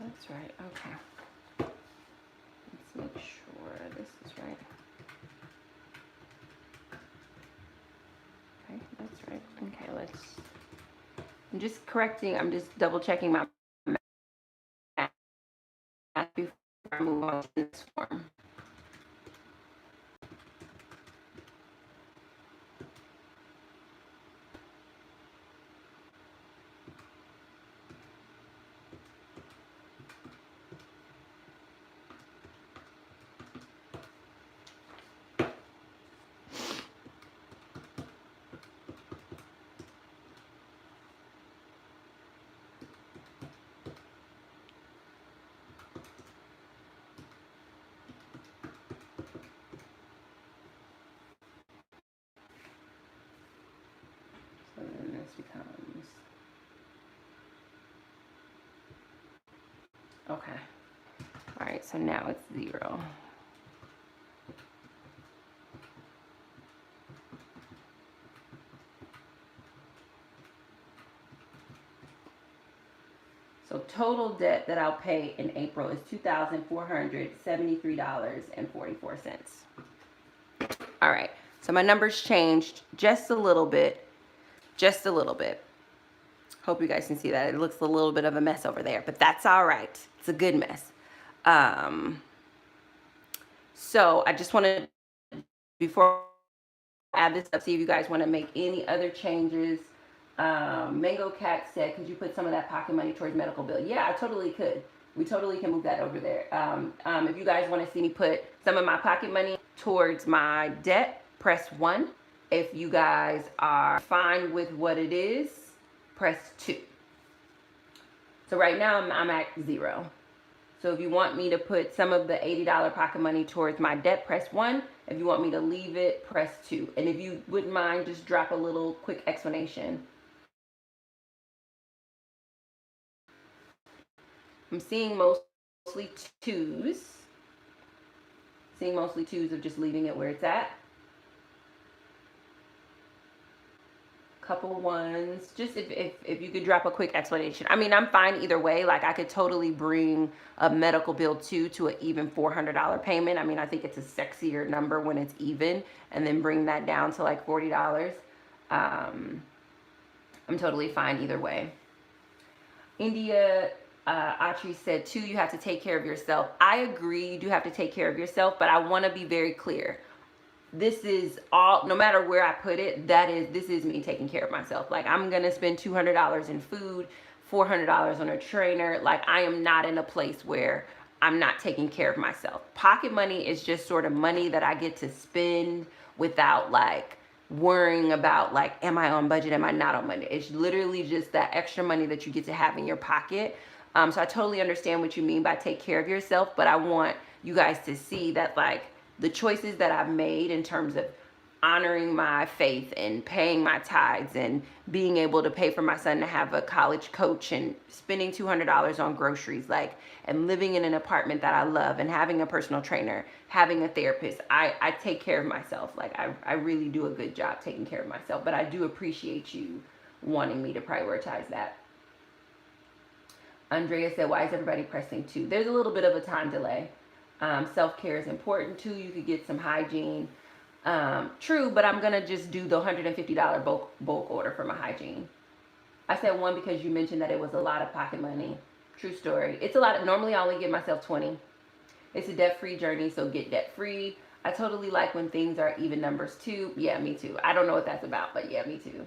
S1: That's right, okay. Let's make sure this is right. Okay, that's right. Okay, I'm just correcting, I'm just double checking my math before I move on to this form. So then this becomes, okay. All right, so now it's 0. So total debt that I'll pay in April is $2,473.44. All right, so my numbers changed just a little bit. Just a little bit. Hope you guys can see that. It looks a little bit of a mess over there, but that's all right. It's a good mess. So I just want to, before I add this up, see if you guys want to make any other changes. Mango Cat said, could you put some of that pocket money towards medical bill? Yeah, I totally could. We totally can move that over there. If you guys want to see me put some of my pocket money towards my debt, press 1. If you guys are fine with what it is, press 2. So right now I'm at 0. So if you want me to put some of the $80 pocket money towards my debt, press 1. If you want me to leave it, press 2. And if you wouldn't mind, just drop a little quick explanation. I'm seeing mostly 2s. Seeing mostly 2s of just leaving it where it's at. Couple 1s. Just if you could drop a quick explanation. I mean, I'm fine either way. Like, I could totally bring a medical bill to an even $400 payment. I mean, I think it's a sexier number when it's even, and then bring that down to like $40. I'm totally fine either way. India Autry said, 2, you have to take care of yourself. I agree, you do have to take care of yourself, but I want to be very clear. This is all, no matter where I put it, this is me taking care of myself. Like, I'm going to spend $200 in food, $400 on a trainer. Like, I am not in a place where I'm not taking care of myself. Pocket money is just sort of money that I get to spend without like worrying about like, am I on budget? Am I not on budget? It's literally just that extra money that you get to have in your pocket. So I totally understand what you mean by take care of yourself, but I want you guys to see that like, the choices that I've made in terms of honoring my faith and paying my tithes and being able to pay for my son to have a college coach and spending $200 on groceries, like, and living in an apartment that I love and having a personal trainer, having a therapist. I take care of myself. Like, I really do a good job taking care of myself, but I do appreciate you wanting me to prioritize that. Andrea said, why is everybody pressing 2? There's a little bit of a time delay. Self-care is important too. You could get some hygiene. True, but I'm going to just do the $150 bulk order for my hygiene. I said 1 because you mentioned that it was a lot of pocket money. True story. It's a lot. Normally I only give myself 20. It's a debt-free journey, so get debt-free. I totally like when things are even numbers too. Yeah, me too. I don't know what that's about, but yeah, me too.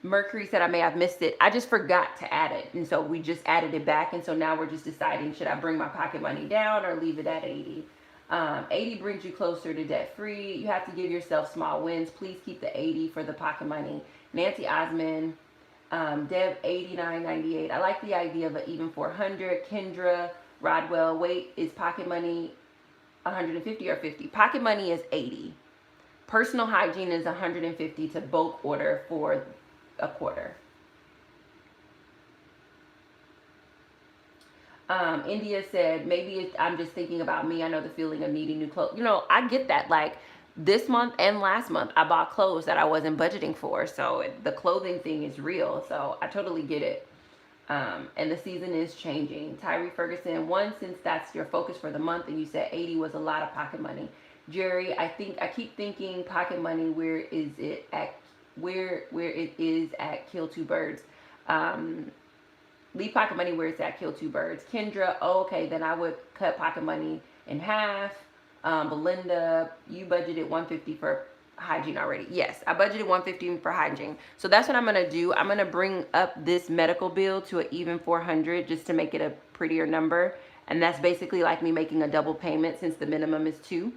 S1: Mercury said I may have missed it. I just forgot to add it. And so we just added it back. And so now we're just deciding, should I bring my pocket money down or leave it at 80? 80 brings you closer to debt free. You have to give yourself small wins. Please keep the 80 for the pocket money. Nancy Osmond, Deb 89.98. I like the idea of an even 400. Kendra Rodwell, wait, is pocket money 150 or 50? Pocket money is 80. Personal hygiene is 150 to bulk order for a quarter. India said, maybe I'm just thinking about me. I know the feeling of needing new clothes. You know, I get that. Like, this month and last month, I bought clothes that I wasn't budgeting for. So the clothing thing is real. So I totally get it. And the season is changing. Tyree Ferguson, 1, since that's your focus for the month, and you said 80 was a lot of pocket money. Jerry, I keep thinking pocket money, where is it at? Where it is at kill 2 birds. Leave pocket money where it's at, kill 2 birds. Kendra, oh, okay, then I would cut pocket money in half. Belinda, you budgeted $150 for hygiene already. Yes, I budgeted $150 for hygiene. So that's what I'm gonna do. I'm gonna bring up this medical bill to an even $400 just to make it a prettier number. And that's basically like me making a double payment since the minimum is 2.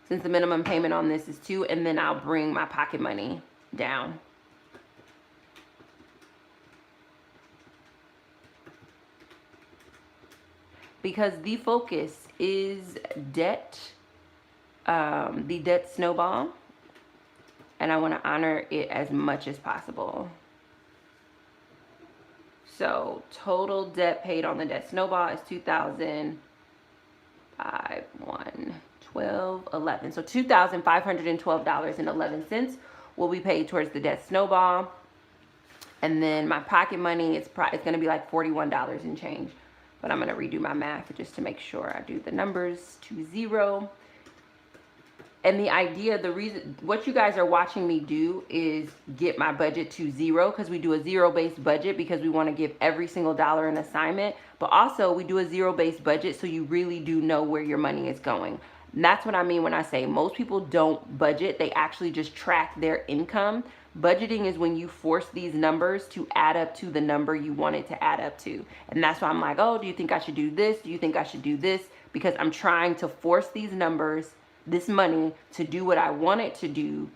S1: Since the minimum payment on this is 2, and then I'll bring my pocket money down. Because the focus is debt, the debt snowball, and I want to honor it as much as possible. So total debt paid on the debt snowball is $2,005, 1, 12, 11. So $2,512.11 will be paid towards the debt snowball. And then my pocket money is it's going to be like $41 and change. But I'm going to redo my math just to make sure I do the numbers to 0. And the idea, the reason, what you guys are watching me do is get my budget to 0, because we do a 0-based budget because we want to give every single dollar an assignment. But also we do a 0-based budget so you really do know where your money is going. And that's what I mean when I say most people don't budget. They actually just track their income. Budgeting is when you force these numbers to add up to the number you want it to add up to. And that's why I'm like, oh, do you think I should do this? Do you think I should do this? Because I'm trying to force these numbers this money to do what I want it to do,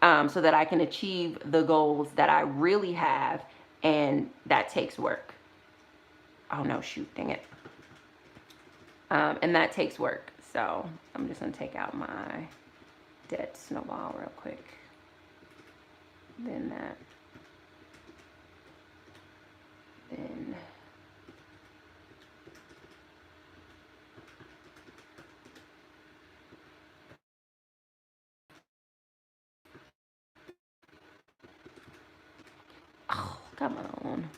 S1: so that I can achieve the goals that I really have, and that takes work. Oh no, shoot, dang it. And that takes work. So I'm just gonna take out my debt snowball real quick. Then that. Then oh, come on.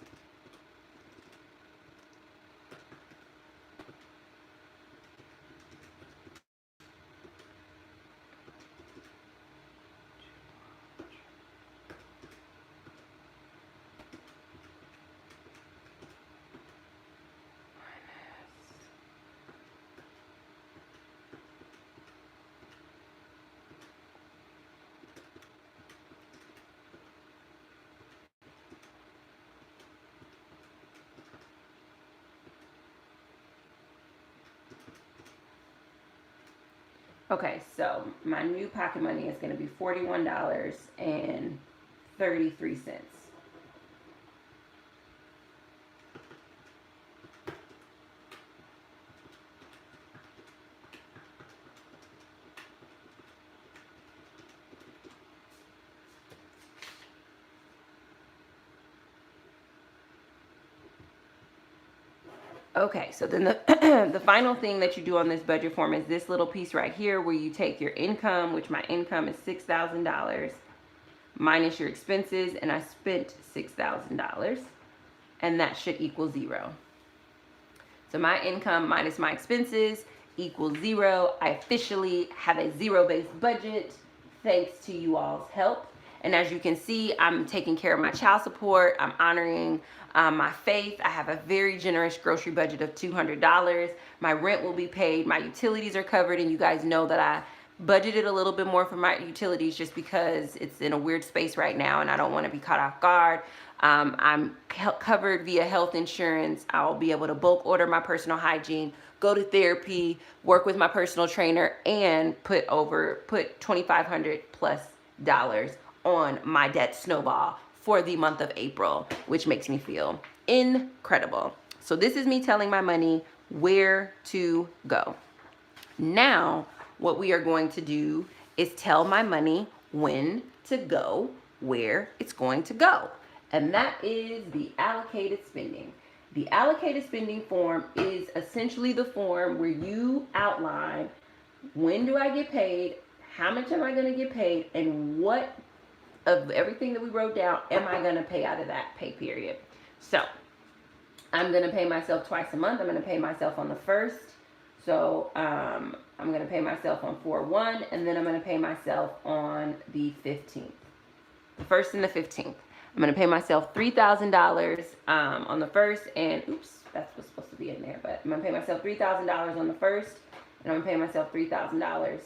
S1: Okay, so my new pocket money is going to be $41.33. Okay, so then the the final thing that you do on this budget form is this little piece right here where you take your income, which my income is $6,000, minus your expenses, and I spent $6,000, and that should equal 0. So my income minus my expenses equals 0. I officially have a zero-based budget thanks to you all's help. And as you can see, I'm taking care of my child support. I'm honoring my faith. I have a very generous grocery budget of $200. My rent will be paid. My utilities are covered. And you guys know that I budgeted a little bit more for my utilities just because it's in a weird space right now and I don't want to be caught off guard. I'm covered via health insurance. I'll be able to bulk order my personal hygiene, go to therapy, work with my personal trainer, and put $2,500 plus on my debt snowball for the month of April, which makes me feel incredible. So this is me telling my money where to go. Now, what we are going to do is tell my money when to go, where it's going to go. And that is the allocated spending. The allocated spending form is essentially the form where you outline when do I get paid, how much am I going to get paid, and what of everything that we wrote down am I going to pay out of that pay period. So I'm going to pay myself twice a month. I'm going to pay myself on the 1st. So I'm going to pay myself on 4/1, and then I'm going to pay myself on the 15th. The 1st and the 15th. I'm going to pay myself $3,000 on the 1st, and oops, that's what's supposed to be in there, but I'm going to pay myself $3,000 on the 1st, and I'm going to pay myself $3,000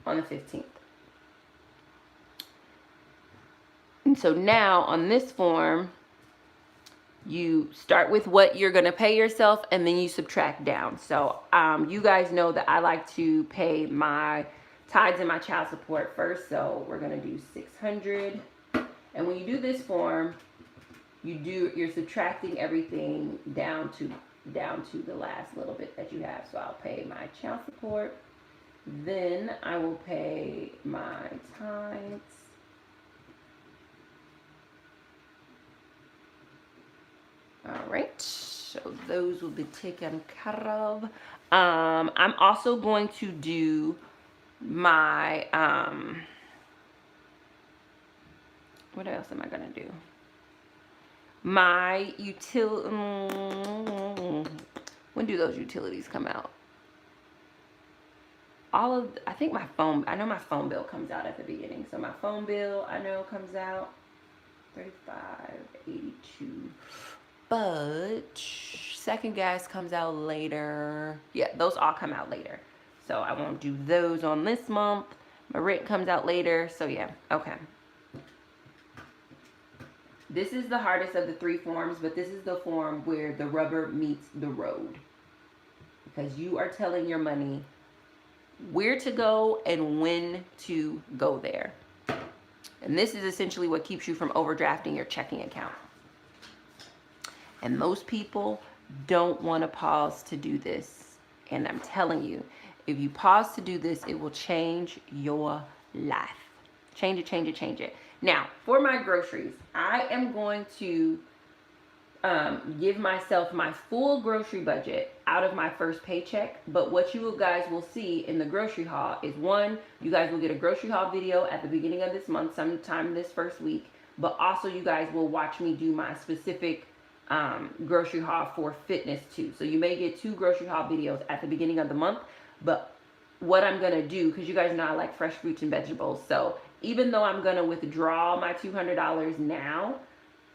S1: on the 15th. And so now on this form, you start with what you're going to pay yourself, and then you subtract down. So you guys know that I like to pay my tithes and my child support first. So we're going to do $600. And when you do this form, you're subtracting everything down to the last little bit that you have. So I'll pay my child support. Then I will pay my tithes. All right, so those will be taken care of. I'm also going to do my, what else am I going to do? My when do those utilities come out? I think I know my phone bill comes out at the beginning. So my phone bill, I know comes out $35.82. But second gas comes out later. Yeah, those all come out later. So I won't do those on this month. My rent comes out later. So yeah, okay. This is the hardest of the 3 forms, but this is the form where the rubber meets the road. Because you are telling your money where to go and when to go there. And this is essentially what keeps you from overdrafting your checking account. And most people don't want to pause to do this. And I'm telling you, if you pause to do this, it will change your life. Change it, change it, change it. Now, for my groceries, I am going to give myself my full grocery budget out of my first paycheck. But what you guys will see in the grocery haul is, one, you guys will get a grocery haul video at the beginning of this month, sometime this first week. But also you guys will watch me do my specific grocery haul for fitness too. So you may get 2 grocery haul videos at the beginning of the month. But what I'm going to do, because you guys know I like fresh fruits and vegetables. So even though I'm going to withdraw my $200 now,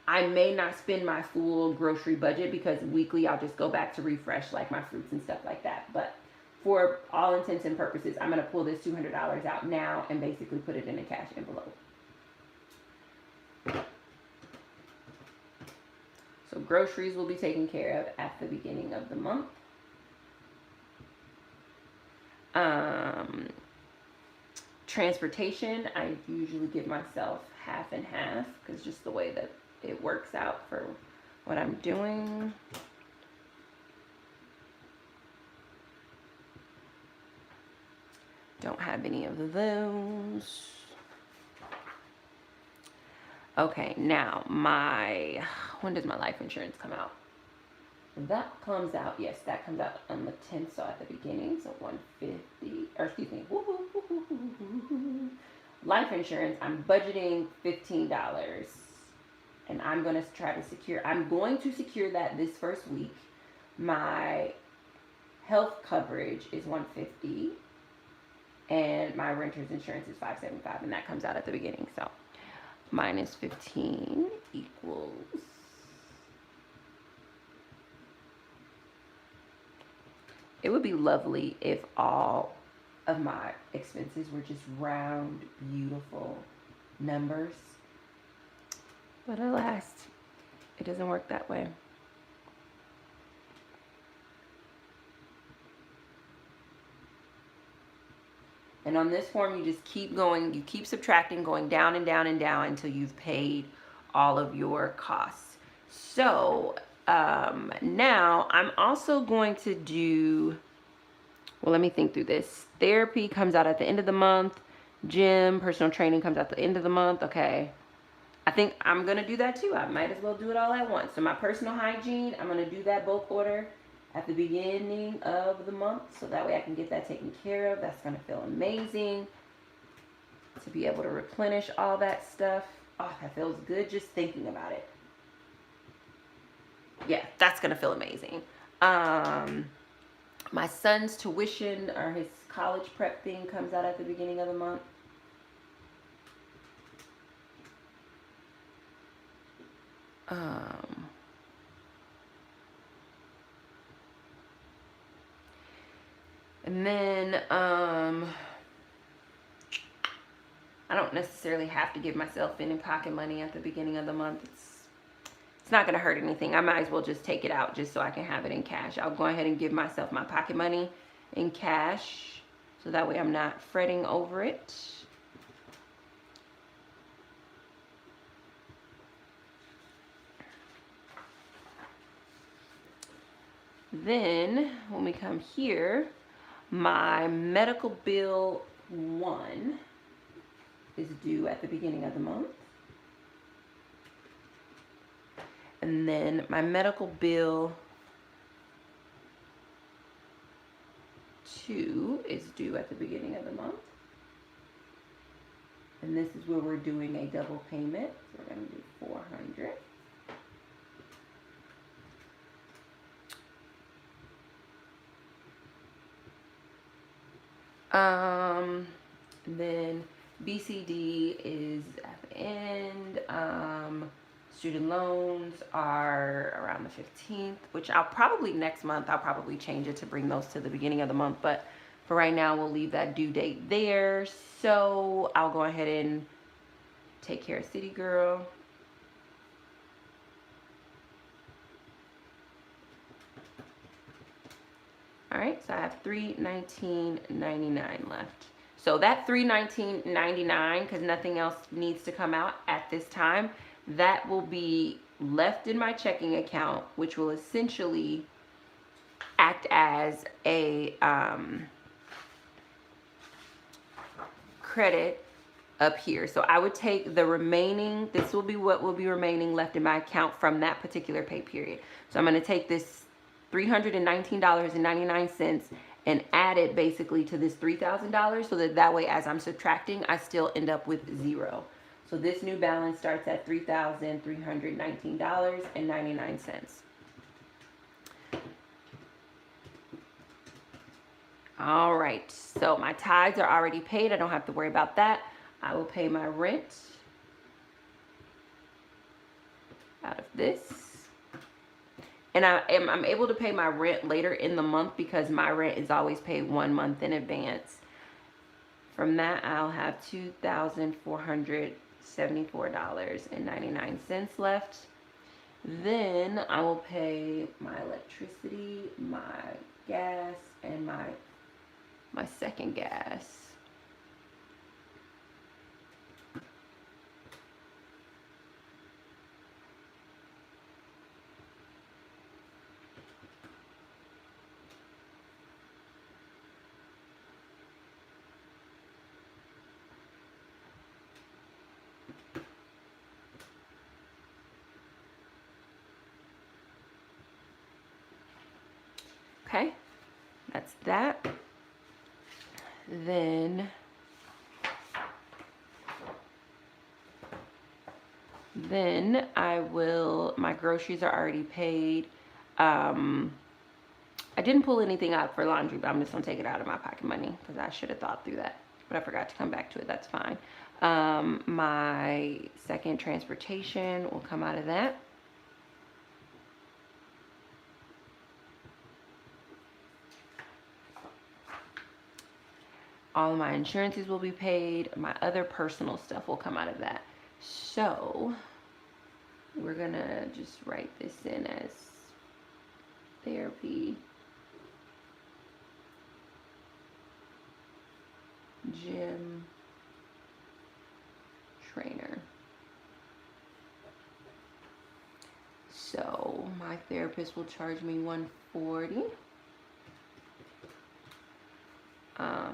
S1: I may not spend my full grocery budget, because weekly I'll just go back to refresh like my fruits and stuff like that. But for all intents and purposes, I'm going to pull this $200 out now and basically put it in a cash envelope. So groceries will be taken care of at the beginning of the month. Transportation, I usually give myself half and half, because just the way that it works out for what I'm doing. Don't have any of those. Okay, now when does my life insurance come out? That comes out, yes, that comes out on the 10th, so at the beginning, so 150, or excuse me, life insurance, I'm budgeting $15, and I'm going to secure that this first week. My health coverage is $150, and my renter's insurance is $575, and that comes out at the beginning, so minus 15 equals, it would be lovely if all of my expenses were just round, beautiful numbers. But alas, it doesn't work that way. And on this form, you just keep going, you keep subtracting, going down and down and down until you've paid all of your costs. So now I'm also going to do, well, let me think through this. Therapy comes out at the end of the month. Gym, personal training comes out at the end of the month. Okay. I think I'm going to do that too. I might as well do it all at once. So my personal hygiene, I'm going to do that bulk order at the beginning of the month, so that way I can get that taken care of. That's going to feel amazing to be able to replenish all that stuff. Oh, that feels good just thinking about it. Yeah, that's going to feel amazing. My son's tuition, or his college prep thing, comes out at the beginning of the month. And then, I don't necessarily have to give myself any pocket money at the beginning of the month. It's not going to hurt anything. I might as well just take it out just so I can have it in cash. I'll go ahead and give myself my pocket money in cash, so that way I'm not fretting over it. Then, when we come here, my medical bill 1 is due at the beginning of the month. And then my medical bill 2 is due at the beginning of the month. And this is where we're doing a double payment. So we're going to do $400. Then BCD is at the end. Student loans are around the 15th, which I'll probably next month, I'll probably change it to bring those to the beginning of the month. But for right now, we'll leave that due date there. So I'll go ahead and take care of City Girl. All right, so I have $319.99 left. So that $319.99, because nothing else needs to come out at this time, that will be left in my checking account, which will essentially act as a credit up here. So I would take the remaining, this will be what will be remaining left in my account from that particular pay period. So I'm going to take this $319.99 and add it basically to this $3,000, so that way as I'm subtracting, I still end up with zero. So this new balance starts at $3,319.99. All right, so my tithes are already paid. I don't have to worry about that. I will pay my rent out of this. And I'm able to pay my rent later in the month because my rent is always paid 1 month in advance. From that, I'll have $2,474.99 left. Then I will pay my electricity, my gas, and my second gas. Okay, that's that. Then I will, my groceries are already paid. I didn't pull anything out for laundry, but I'm just gonna take it out of my pocket money because I should have thought through that, but I forgot to come back to it. That's fine. My second transportation will come out of that. All of my insurances will be paid. My other personal stuff will come out of that. So we're gonna just write this in as therapy, gym, trainer. So my therapist will charge me $140.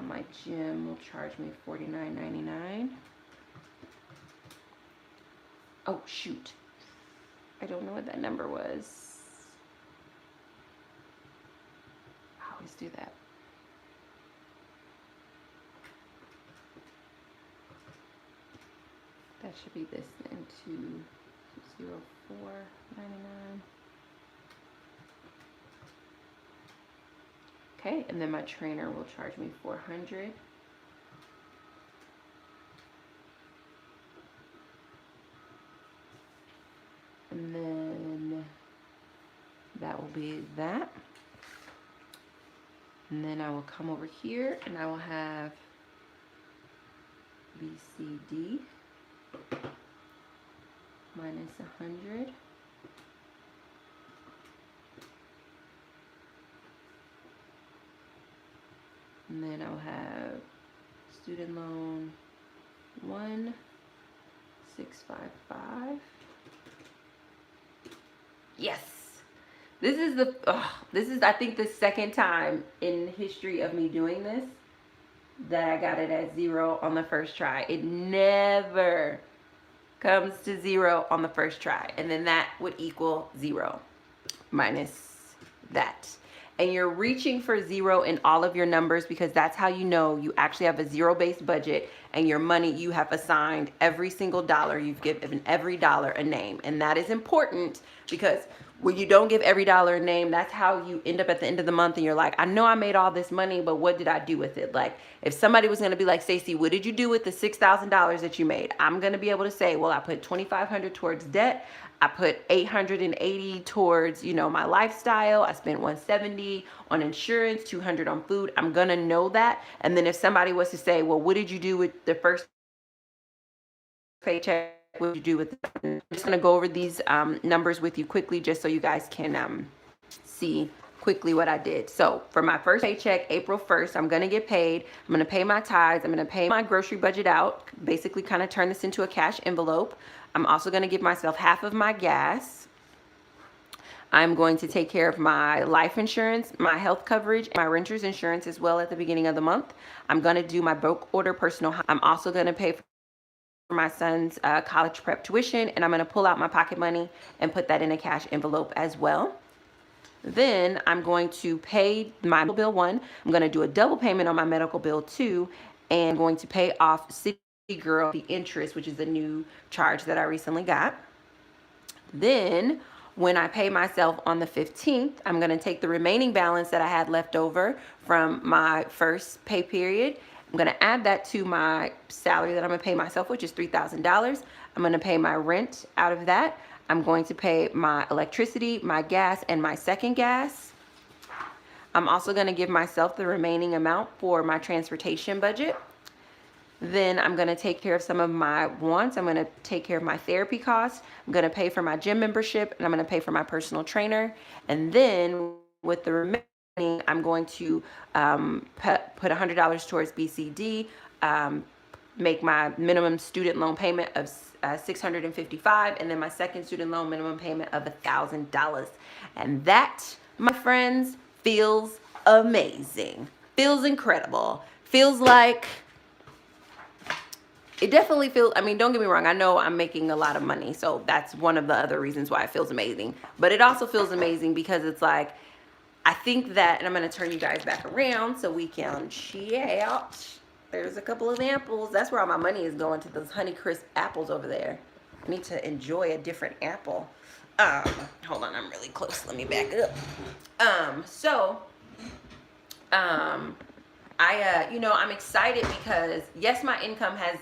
S1: My gym will charge me $49.99. Oh shoot, I don't know what that number was. I always do that. That should be this then, 204.99. Okay, and then my trainer will charge me $400. And then that will be that. And then I will come over here and I will have BCD minus 100. And then I'll have student loan 1655. Yes. This is I think the second time in the history of me doing this that I got it at zero on the first try. It never comes to zero on the first try. And then that would equal zero minus that. And you're reaching for zero in all of your numbers because that's how you know you actually have a zero-based budget and your money, you have assigned every single dollar, you've given every dollar a name. And that is important because when you don't give every dollar a name, that's how you end up at the end of the month and you're like, I know I made all this money, but what did I do with it? Like if somebody was going to be like, Stacey, what did you do with the $6,000 that you made? I'm going to be able to say, well, I put $2,500 towards debt. I put $880 towards, you know, my lifestyle. I spent $170 on insurance, $200 on food. I'm going to know that. And then if somebody was to say, well, what did you do with the first paycheck? What did you do with it? I'm just going to go over these numbers with you quickly just so you guys can see quickly quickly what I did. So for my first paycheck, April 1st, I'm going to get paid. I'm going to pay my tithes. I'm going to pay my grocery budget out, basically kind of turn this into a cash envelope. I'm also going to give myself half of my gas. I'm going to take care of my life insurance, my health coverage, and my renter's insurance as well at the beginning of the month. I'm going to do my bulk order personal. I'm also going to pay for my son's college prep tuition, and I'm going to pull out my pocket money and put that in a cash envelope as well. Then I'm going to pay my medical bill 1. I'm going to do a double payment on my medical bill 2, and I'm going to pay off City Girl the interest, which is a new charge that I recently got. Then when I pay myself on the 15th, I'm going to take the remaining balance that I had left over from my first pay period. I'm going to add that to my salary that I'm going to pay myself, which is $3,000. I'm going to pay my rent out of that. I'm going to pay my electricity, my gas, and my second gas. I'm also going to give myself the remaining amount for my transportation budget. Then I'm going to take care of some of my wants. I'm going to take care of my therapy costs. I'm going to pay for my gym membership, and I'm going to pay for my personal trainer. And then with the remaining, I'm going to put $100 towards BCD, make my minimum student loan payment of $655, and then my second student loan minimum payment of $1,000. And that, my friends, feels amazing. Feels incredible. Feels like... It definitely feels, I mean, don't get me wrong, I know I'm making a lot of money, so that's one of the other reasons why it feels amazing. But it also feels amazing because it's like, I think that, and I'm going to turn you guys back around so we can chat. There's a couple of apples. That's where all my money is going, to those Honeycrisp apples over there. I need to enjoy a different apple. Hold on, I'm really close. Let me back up. I'm excited because, yes, my income has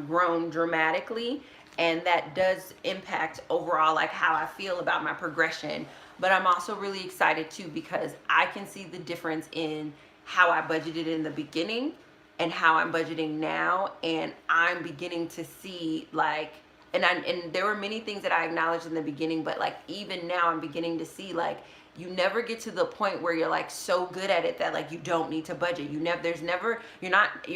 S1: grown dramatically, and that does impact overall, like, how I feel about my progression. But I'm also really excited, too, because I can see the difference in how I budgeted in the beginning and how I'm budgeting now. And I'm beginning to see, like, and there were many things that I acknowledged in the beginning, but, like, even now I'm beginning to see, like, you never get to the point where you're like so good at it that like you don't need to budget. You're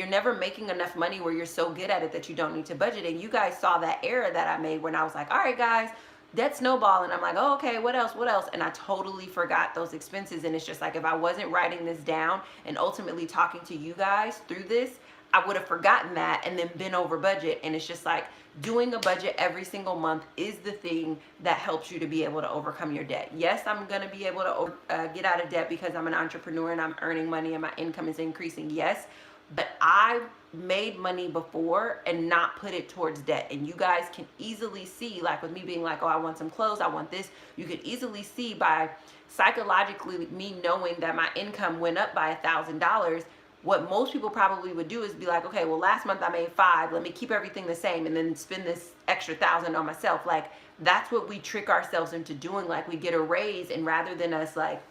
S1: never making enough money where you're so good at it that you don't need to budget. And you guys saw that error that I made when I was like, all right guys, debt snowball, and I'm like, oh, okay, what else? And I totally forgot those expenses. And it's just like, if I wasn't writing this down and ultimately talking to you guys through this, I would have forgotten that and then been over budget. And it's just like, doing a budget every single month is the thing that helps you to be able to overcome your debt. Yes, I'm going to be able to get out of debt because I'm an entrepreneur and I'm earning money and my income is increasing. Yes, but I've made money before and not put it towards debt. And you guys can easily see, like with me being like, oh, I want some clothes, I want this. You can easily see by psychologically me knowing that my income went up by $1,000. What most people probably would do is be like, okay, well, last month I made $5. Let me keep everything the same and then spend this extra $1,000 on myself. Like, that's what we trick ourselves into doing. Like, we get a raise, and rather than us like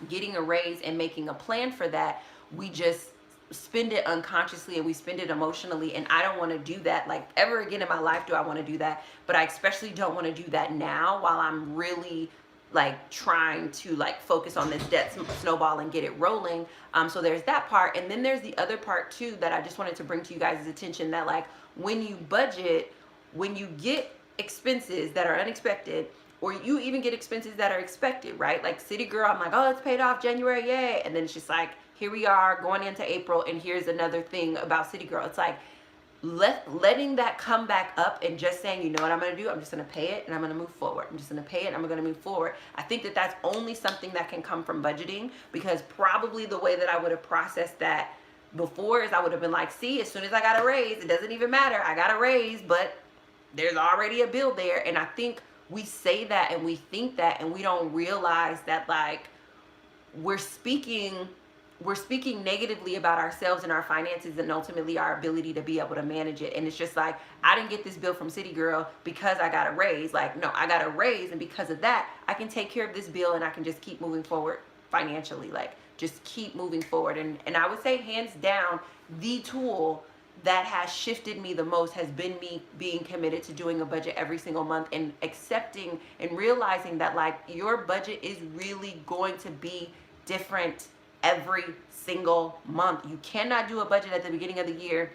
S1: getting a raise and making a plan for that, we just spend it unconsciously and we spend it emotionally. And I don't want to do that like ever again in my life. Do I want to do that? But I especially don't want to do that now while I'm really like trying to like focus on this debt snowball and get it rolling. So there's that part. And then there's the other part too that I just wanted to bring to you guys' attention, that like when you budget, when you get expenses that are unexpected, or you even get expenses that are expected, right? Like City Girl, I'm like, oh, it's paid off January, yay. And then it's just like, here we are going into April, and here's another thing about City Girl. It's like, letting that come back up and just saying, you know what I'm going to do? I'm just going to pay it and I'm going to move forward. I'm just going to pay it and I'm going to move forward. I think that that's only something that can come from budgeting, because probably the way that I would have processed that before is I would have been like, see, as soon as I got a raise, it doesn't even matter. I got a raise, but there's already a bill there. And I think we say that and we think that, and we don't realize that like we're speaking negatively about ourselves and our finances, and ultimately our ability to be able to manage it. And it's just like, I didn't get this bill from City Girl because I got a raise. Like, no, I got a raise, and because of that, I can take care of this bill and I can just keep moving forward financially. Like, just keep moving forward. And I would say hands down, the tool that has shifted me the most has been me being committed to doing a budget every single month and accepting and realizing that like your budget is really going to be different every single month. You cannot do a budget at the beginning of the year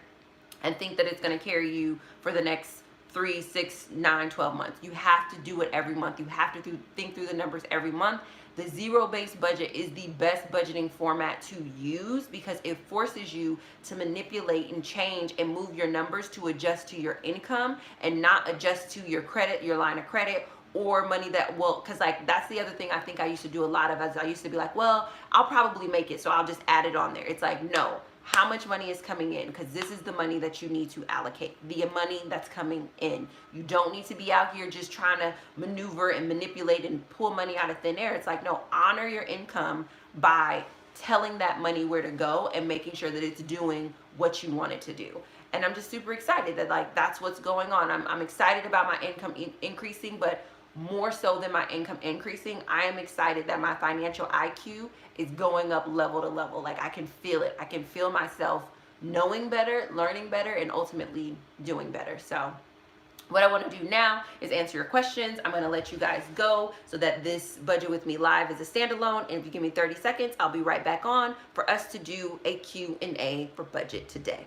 S1: and think that it's going to carry you for the next 3, 6, 9, 12 months. You have to do it every month. You have to think through the numbers every month. The zero-based budget is the best budgeting format to use because it forces you to manipulate and change and move your numbers to adjust to your income and not adjust to your credit, your line of credit, or money that will, because like that's the other thing I think I used to do a lot of, as I used to be like, well, I'll probably make it, so I'll just add it on there. It's like, no, how much money is coming in? Because this is the money that you need to allocate, the money that's coming in. You don't need to be out here just trying to maneuver and manipulate and pull money out of thin air. It's like, no, honor your income by telling that money where to go and making sure that it's doing what you want it to do. And I'm just super excited that like that's what's going on. I'm excited about my income increasing, but more so than my income increasing, I am excited that my financial IQ is going up level to level. Like I can feel it. I can feel myself knowing better, learning better, and ultimately doing better. So what I want to do now is answer your questions. I'm going to let you guys go so that this Budget With Me Live is a standalone. And if you give me 30 seconds, I'll be right back on for us to do a Q&A for budget today.